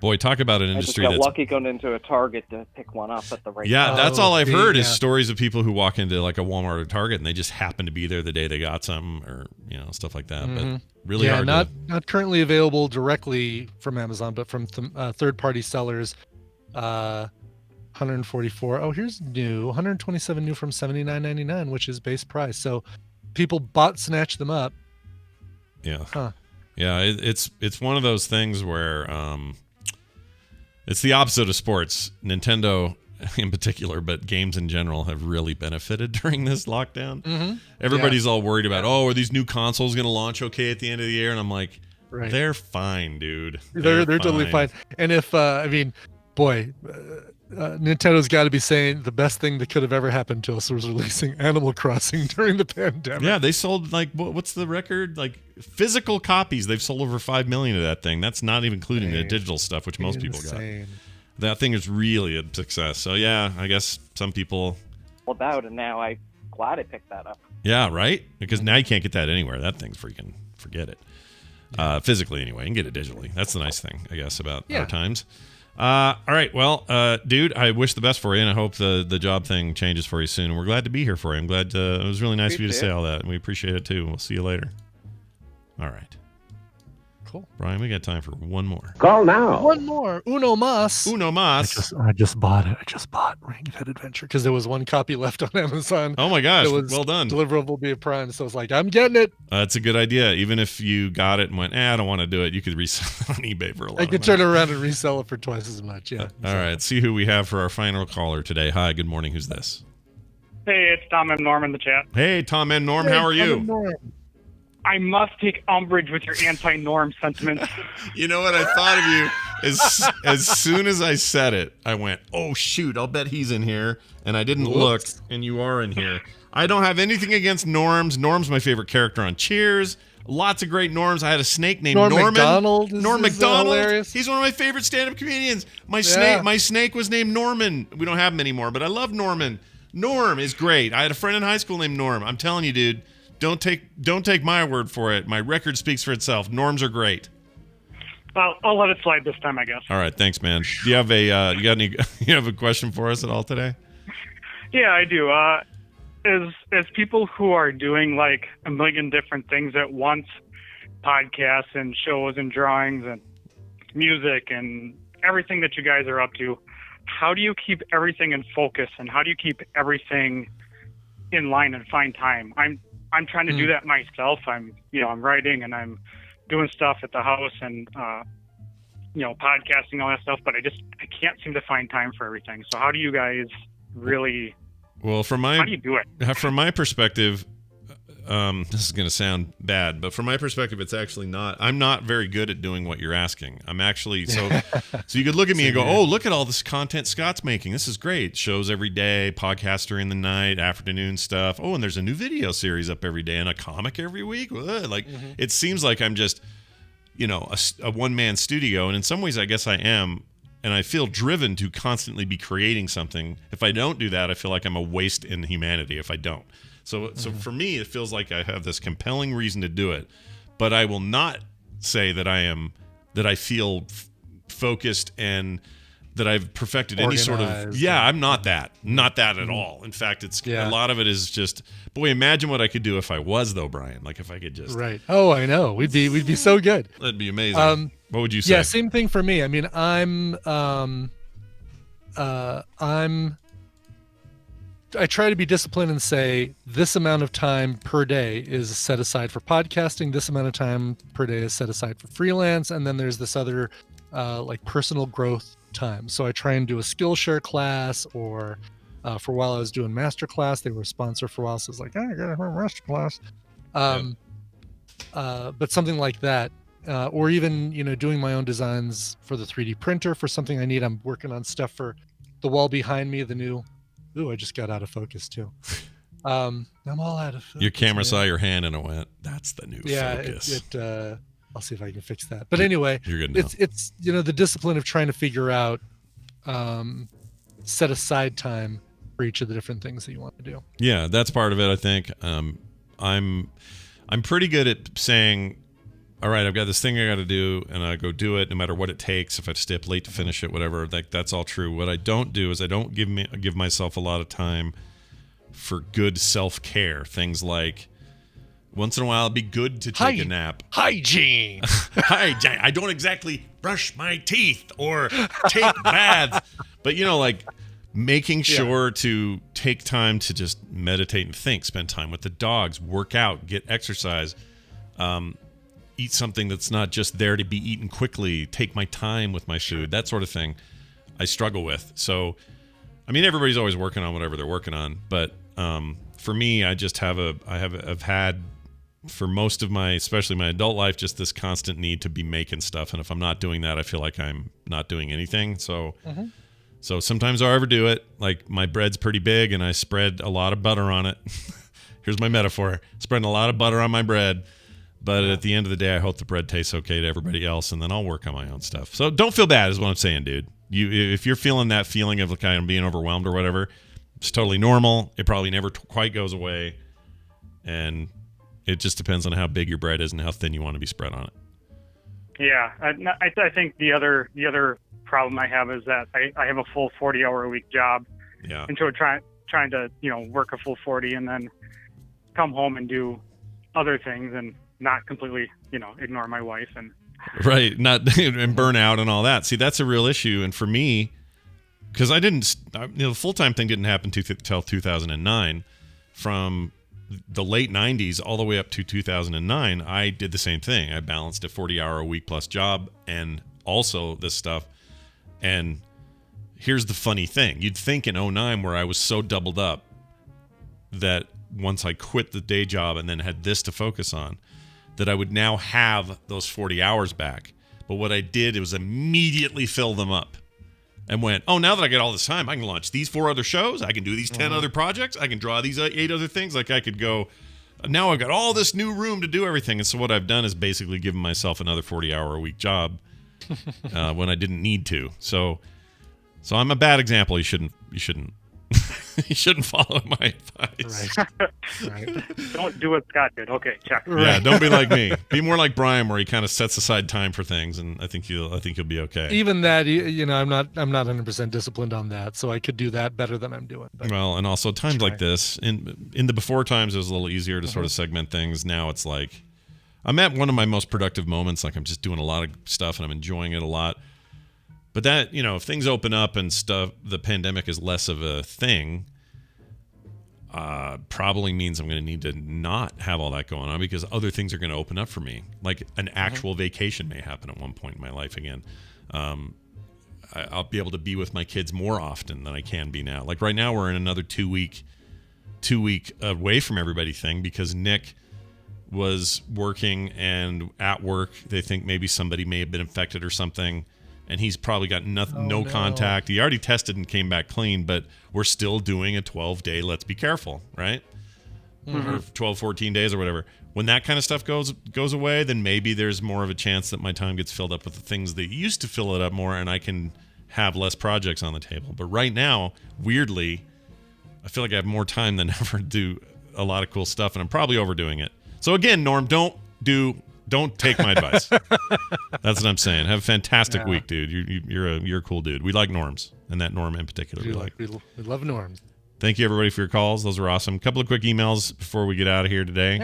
Boy, talk about an industry
I just got
that's
lucky going into a Target to pick one up at the right
yeah,
time.
that's all I've heard is stories of people who walk into like a Walmart or Target and they just happen to be there the day they got something or stuff like that. But really hard.
Not currently available directly from Amazon, but from third-party sellers. 144. Oh, here's new. 127 new from $79.99, which is base price. So people snatched them up.
Yeah.
Huh.
Yeah, it's one of those things where it's the opposite of sports. Nintendo in particular, but games in general have really benefited during this lockdown. Everybody's all worried about, are these new consoles going to launch okay at the end of the year? And I'm like, they're fine, dude.
They're totally fine. And if Nintendo's got to be saying the best thing that could have ever happened to us was releasing Animal Crossing during the pandemic.
Yeah, they sold like what's the record? Like physical copies, they've sold over 5 million of that thing. That's not even including the digital stuff, which most people got. That thing is really a success. So yeah, I guess some people
about, and now I'm glad I picked that up.
Yeah, right? Because now you can't get that anywhere. That thing's freaking, forget it. Physically anyway, you can get it digitally. That's the nice thing, I guess, about our times. All right, well, dude, I wish the best for you, and I hope the job thing changes for you soon. And we're glad to be here for you. I'm glad it was really nice of you to say all that, and we appreciate it too. We'll see you later. All right.
Cool.
Brian, we got time for one more.
Call now.
One more. Uno Mas.
Uno Mas.
I just bought it. I just bought Ring Fit Adventure because there was one copy left on Amazon.
Oh my gosh,
It was
well done.
Deliverable via Prime, so I was like, I'm getting it.
That's a good idea. Even if you got it and went, I don't want to do it, you could resell it on eBay for a lot
I
of
could
money.
turn around and resell it for twice as much. Yeah.
All right, see who we have for our final caller today. Hi, good morning. Who's this?
Hey, it's Tom and Norm in the chat.
Hey, Tom and Norm, how are you?
I must take umbrage with your anti-Norm sentiments.
You know what? I thought of you as soon as I said it. I went, oh, shoot, I'll bet he's in here. And I didn't look, and you are in here. I don't have anything against Norms. Norm's my favorite character on Cheers. Lots of great Norms. I had a snake named
Norm
Norman.
Macdonald
Norm
is
Macdonald.
hilarious.
He's one of my favorite stand-up comedians. My
Yeah.
snake was named Norman. We don't have him anymore, but I love Norman. Norm is great. I had a friend in high school named Norm. I'm telling you, dude, Don't take my word for it. My record speaks for itself. Norms are great.
I'll let it slide this time, I guess.
All right, thanks, man. Do you have you have a question for us at all today?
Yeah, I do. As people who are doing like a million different things at once, podcasts and shows and drawings and music and everything that you guys are up to, how do you keep everything in focus and how do you keep everything in line and find time? I'm trying to do that myself. I'm writing and I'm doing stuff at the house and podcasting, all that stuff, but I can't seem to find time for everything. So how do you guys really
how do you do it? From my perspective, this is going to sound bad, but from my perspective, it's actually not. I'm not very good at doing what you're asking. I'm actually so you could look at me and go, "Oh, look at all this content Scott's making. This is great. Shows every day, podcast during the night, afternoon stuff. Oh, and there's a new video series up every day and a comic every week." It seems like I'm just, a one-man studio, and in some ways, I guess I am. And I feel driven to constantly be creating something. If I don't do that, I feel like I'm a waste in humanity if I don't. So for me, it feels like I have this compelling reason to do it, but I will not say that I feel focused and that I've perfected any sort of. Yeah, I'm not that at all. In fact, a lot of it is just, boy, imagine what I could do if I was though, Brian. Like if I could just.
Right. Oh, I know. We'd be so good.
That'd be amazing. What would you say?
Yeah, same thing for me. I mean, I try to be disciplined and say this amount of time per day is set aside for podcasting. This amount of time per day is set aside for freelance. And then there's this other like personal growth time. So I try and do a Skillshare class or for a while I was doing master class. They were a sponsor for a while. So it's like, I got a master class. But something like that. Or even, doing my own designs for the 3D printer for something I need. I'm working on stuff for the wall behind me, the new. Ooh, I just got out of focus too. I'm all out of focus.
Your camera saw your hand and it went, that's the new focus.
I'll see if I can fix that. But anyway,
you're good now.
It's the discipline of trying to figure out set aside time for each of the different things that you want to do.
Yeah, that's part of it, I think. I'm pretty good at saying, all right, I've got this thing I got to do, and I go do it no matter what it takes. If I have to stay up late to finish it, whatever, that's all true. What I don't do is I don't give myself a lot of time for good self-care. Things like once in a while it'd be good to take a nap.
Hygiene.
Hygiene. I don't exactly brush my teeth or take baths, but like making sure to take time to just meditate and think, spend time with the dogs, work out, get exercise. Eat something that's not just there to be eaten quickly, take my time with my food, that sort of thing I struggle with. So, I mean, everybody's always working on whatever they're working on. But for me, I just I've had for most of my, especially my adult life, just this constant need to be making stuff. And if I'm not doing that, I feel like I'm not doing anything. So, so sometimes I overdo it. Like my bread's pretty big and I spread a lot of butter on it. Here's my metaphor. Spreading a lot of butter on my bread. But at the end of the day, I hope the bread tastes okay to everybody else, and then I'll work on my own stuff. So don't feel bad is what I'm saying, dude. If you're feeling that feeling of kind of being overwhelmed or whatever, it's totally normal. It probably never quite goes away, and it just depends on how big your bread is and how thin you want to be spread on it.
Yeah, I think the other problem I have is that I have a full 40-hour-a-week job.
Yeah.
And so trying to work a full 40 and then come home and do other things and not completely, ignore my wife and
and burn out and all that. See, that's a real issue. And for me, because the full-time thing didn't happen until 2009. From the late 90s all the way up to 2009, I did the same thing. I balanced a 40-hour-a-week plus job and also this stuff. And here's the funny thing. You'd think in 2009, where I was so doubled up, that once I quit the day job and then had this to focus on, that I would now have those 40 hours back. But what I did was immediately fill them up and went, oh, now that I got all this time, I can launch these 4 other shows. I can do these 10 other projects. I can draw these 8 other things. Like I could go, now I've got all this new room to do everything. And so what I've done is basically given myself another 40-hour-a-week job when I didn't need to. So I'm a bad example. You shouldn't You shouldn't follow my advice.
Right.
Don't do what Scott did. Okay, check.
Yeah, don't be like me. Be more like Brian, where he kind of sets aside time for things, and I think you'll be okay.
Even that, you know, I'm not 100% disciplined on that, so I could do that better than I'm doing. But
Well, and also times like this, in the before times, it was a little easier to sort of segment things. Now it's like I'm at one of my most productive moments. Like I'm just doing a lot of stuff, and I'm enjoying it a lot. But that, you know, if things open up and stuff, the pandemic is less of a thing, probably means I'm going to need to not have all that going on because other things are going to open up for me. Like an actual vacation may happen at one point in my life again. I'll be able to be with my kids more often than I can be now. Like right now, we're in another 2 week away from everybody thing because Nick was working and at work. They think maybe somebody may have been infected or something. And he's probably got no contact. He already tested and came back clean, but we're still doing a 12-day let's be careful, right? Or 12, 14 days or whatever. When that kind of stuff goes away, then maybe there's more of a chance that my time gets filled up with the things that used to fill it up more and I can have less projects on the table. But right now, weirdly, I feel like I have more time than ever to do a lot of cool stuff, and I'm probably overdoing it. So again, Norm, don't take my advice. That's what I'm saying. Have a fantastic week, dude. You're a cool dude. We like Norms, and that Norm in particular.
We love Norms.
Thank you, everybody, for your calls. Those were awesome. A couple of quick emails before we get out of here today.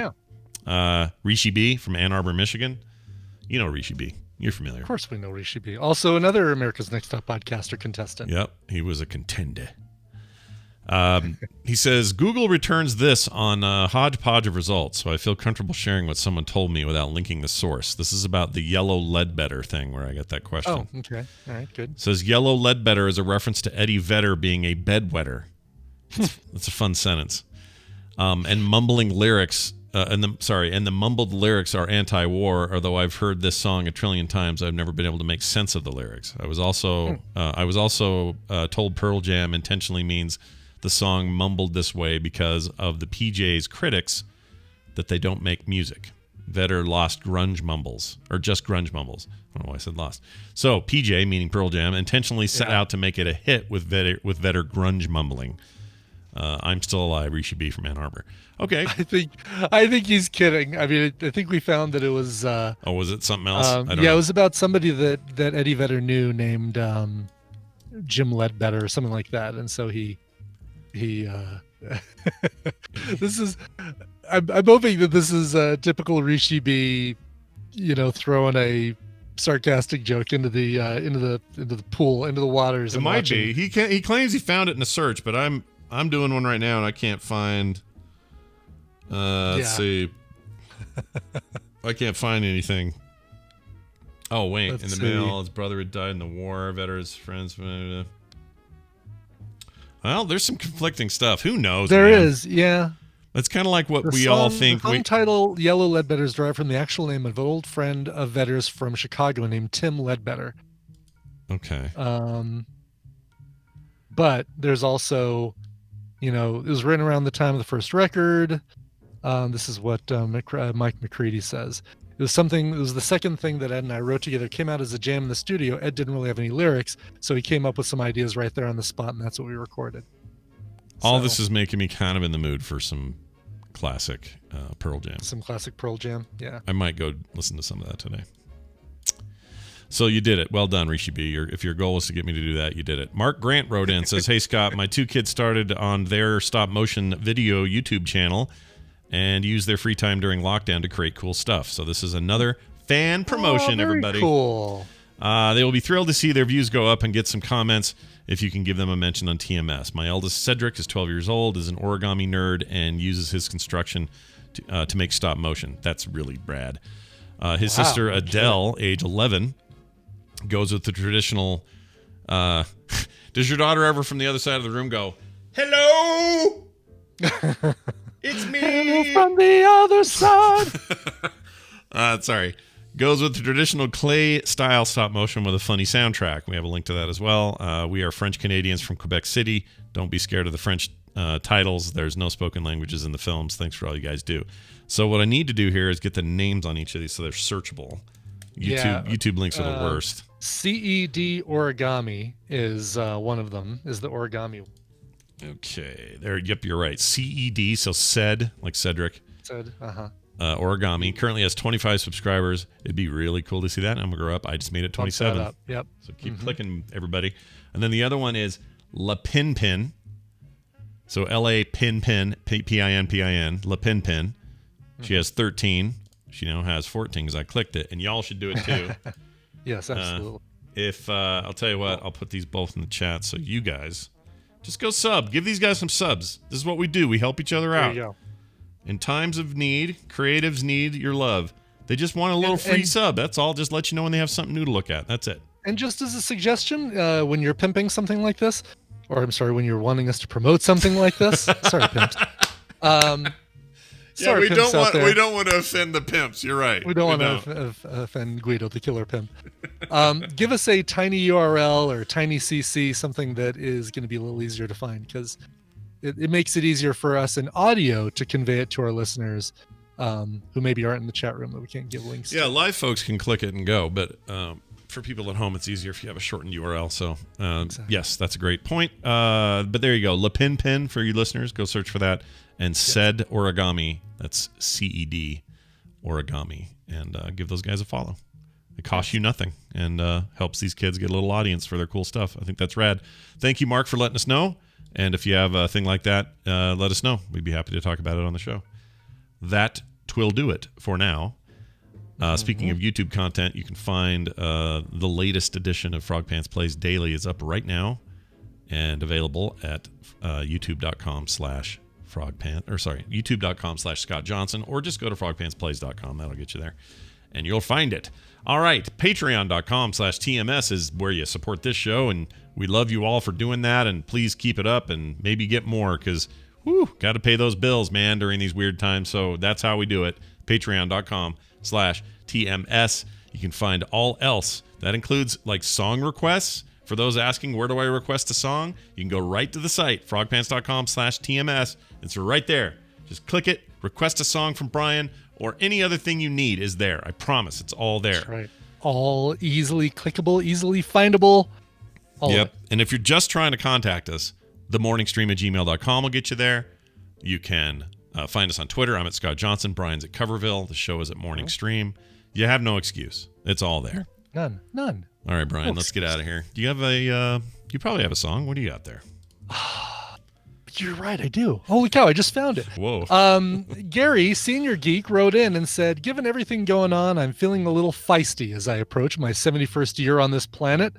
Yeah.
Rishi B from Ann Arbor, Michigan. You know Rishi B. You're familiar.
Of course we know Rishi B. Also another America's Next Top Podcaster contestant.
Yep. He was a contender. He says, Google returns this on a hodgepodge of results, so I feel comfortable sharing what someone told me without linking the source. This is about the Yellow Ledbetter thing where I got that question.
Oh, okay. All right, good.
It says, Yellow Ledbetter is a reference to Eddie Vedder being a bedwetter. That's a fun sentence. And mumbling lyrics, and the mumbled lyrics are anti-war, although I've heard this song a trillion times, I've never been able to make sense of the lyrics. I was also told Pearl Jam intentionally means the song mumbled this way because of the PJ's critics that they don't make music. Vedder lost grunge mumbles, or just grunge mumbles. I don't know why I said lost. So PJ, meaning Pearl Jam, intentionally set out to make it a hit with Vedder grunge mumbling. I'm still alive, Rishi B from Ann Arbor. Okay.
I think he's kidding. I mean, I think we found that it was.
Was it something else? I don't
know.
It
was about somebody that Eddie Vedder knew named Jim Ledbetter or something like that, and so he this is I'm hoping that this is a typical Rishi B, throwing a sarcastic joke into the pool, into the waters.
It might be. He claims he found it in a search, but I'm doing one right now and I can't find let's see. I can't find anything. Oh wait, in the mail, his brother had died in the war, Vedder's friends. Well, there's some conflicting stuff. Who knows?
There is, yeah.
It's kind of like what we all think.
The song title, Yellow Ledbetter, is derived from the actual name of an old friend of Vedder's from Chicago named Tim Ledbetter.
Okay.
But there's also, it was written around the time of the first record. This is what Mike McCready says. It was the second thing that Ed and I wrote together. It came out as a jam in the studio. Ed didn't really have any lyrics, so he came up with some ideas right there on the spot, and that's what we recorded.
All this is making me kind of in the mood for some classic Pearl Jam.
Some classic Pearl Jam, yeah.
I might go listen to some of that today. So you did it. Well done, Rishi B. If your goal was to get me to do that, you did it. Mark Grant wrote in, says, Hey, Scott, my 2 kids started on their stop-motion video YouTube channel and use their free time during lockdown to create cool stuff. So this is another fan promotion, everybody.
Cool.
They will be thrilled to see their views go up and get some comments if you can give them a mention on TMS. My eldest, Cedric, is 12 years old, is an origami nerd, and uses his construction to make stop motion. That's really rad. His sister, Adele, age 11, goes with the traditional... does your daughter ever from the other side of the room go, Hello! It's me!
Hello from the other side!
Sorry. Goes with the traditional clay-style stop-motion with a funny soundtrack. We have a link to that as well. We are French-Canadians from Quebec City. Don't be scared of the French titles. There's no spoken languages in the films. Thanks for all you guys do. So what I need to do here is get the names on each of these so they're searchable. YouTube links are the worst.
CED Origami is one of them, is the origami.
Okay, there. Yep, you're right. CED, so said, like Cedric.
Said,
Origami currently has 25 subscribers. It'd be really cool to see that. I'm gonna grow up. I just made it 27.
Bump that up. Yep.
So keep clicking, everybody. And then the other one is La Pin Pin. So LA Pin Pin, PIN, La Pin Pin. She has 13. She now has 14 because I clicked it, and y'all should do it too.
Yes, absolutely.
If I'll tell you what, I'll put these both in the chat so you guys just go sub. Give these guys some subs. This is what we do. We help each other out.
There you go.
In times of need, creatives need your love. They just want a little free sub. That's all. Just let you know when they have something new to look at. That's it.
And just as a suggestion, when you're pimping something like this, or I'm sorry, when you're wanting us to promote something like this, sorry, pimps.
Yeah, we don't want to offend the pimps. You're right.
We don't want to offend Guido, the killer pimp. Give us a tiny URL or tiny CC, something that is going to be a little easier to find, because it makes it easier for us in audio to convey it to our listeners who maybe aren't in the chat room that we can't give links to.
Yeah, live folks can click it and go, but for people at home, it's easier if you have a shortened URL. So, yes, that's a great point. But there you go. La Pin Pin for you listeners. Go search for that. And Said Origami. That's CED Origami. And give those guys a follow. It costs you nothing and helps these kids get a little audience for their cool stuff. I think that's rad. Thank you, Mark, for letting us know. And if you have a thing like that, let us know. We'd be happy to talk about it on the show. That twill do it for now. Speaking of YouTube content, you can find the latest edition of Frog Pants Plays Daily is up right now and available at youtube.com/Scott Johnson, or just go to frogpantsplays.com. That'll get you there and you'll find it. All right, patreon.com/TMS is where you support this show, and we love you all for doing that, and please keep it up and maybe get more, because got to pay those bills, man, during these weird times. So that's how we do it. Patreon.com/TMS. You can find all else. That includes like song requests. For those asking, where do I request a song? You can go right to the site, frogpants.com/TMS. It's right there. Just click it, request a song from Brian, or any other thing you need is there. I promise, it's all there.
That's right. All easily clickable, easily findable.
Yep. And if you're just trying to contact us, themorningstream@gmail.com will get you there. You can find us on Twitter. I'm at Scott Johnson. Brian's at Coverville. The show is at Morning Stream. You have no excuse. It's all there.
None.
All right, Brian, let's get out of here. Do you have you probably have a song. What do you got there?
You're right, I do. Holy cow, I just found it.
Whoa.
Gary, Senior Geek, wrote in and said, given everything going on, I'm feeling a little feisty as I approach my 71st year on this planet.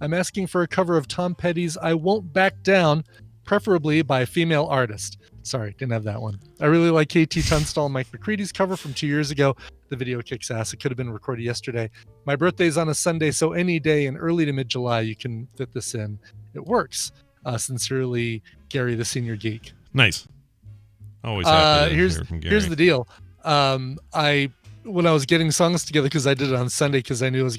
I'm asking for a cover of Tom Petty's I Won't Back Down, preferably by a female artist. Sorry, didn't have that one. I really like KT Tunstall and Mike McCready's cover from 2 years ago. The video kicks ass. It could have been recorded yesterday. My birthday's on a Sunday, so any day in early to mid-July, you can fit this in. It works. Sincerely, Gary, the Senior Geek.
Nice. Always happy to hear from Gary.
Here's the deal. When I was getting songs together, because I did it on Sunday, because I knew it was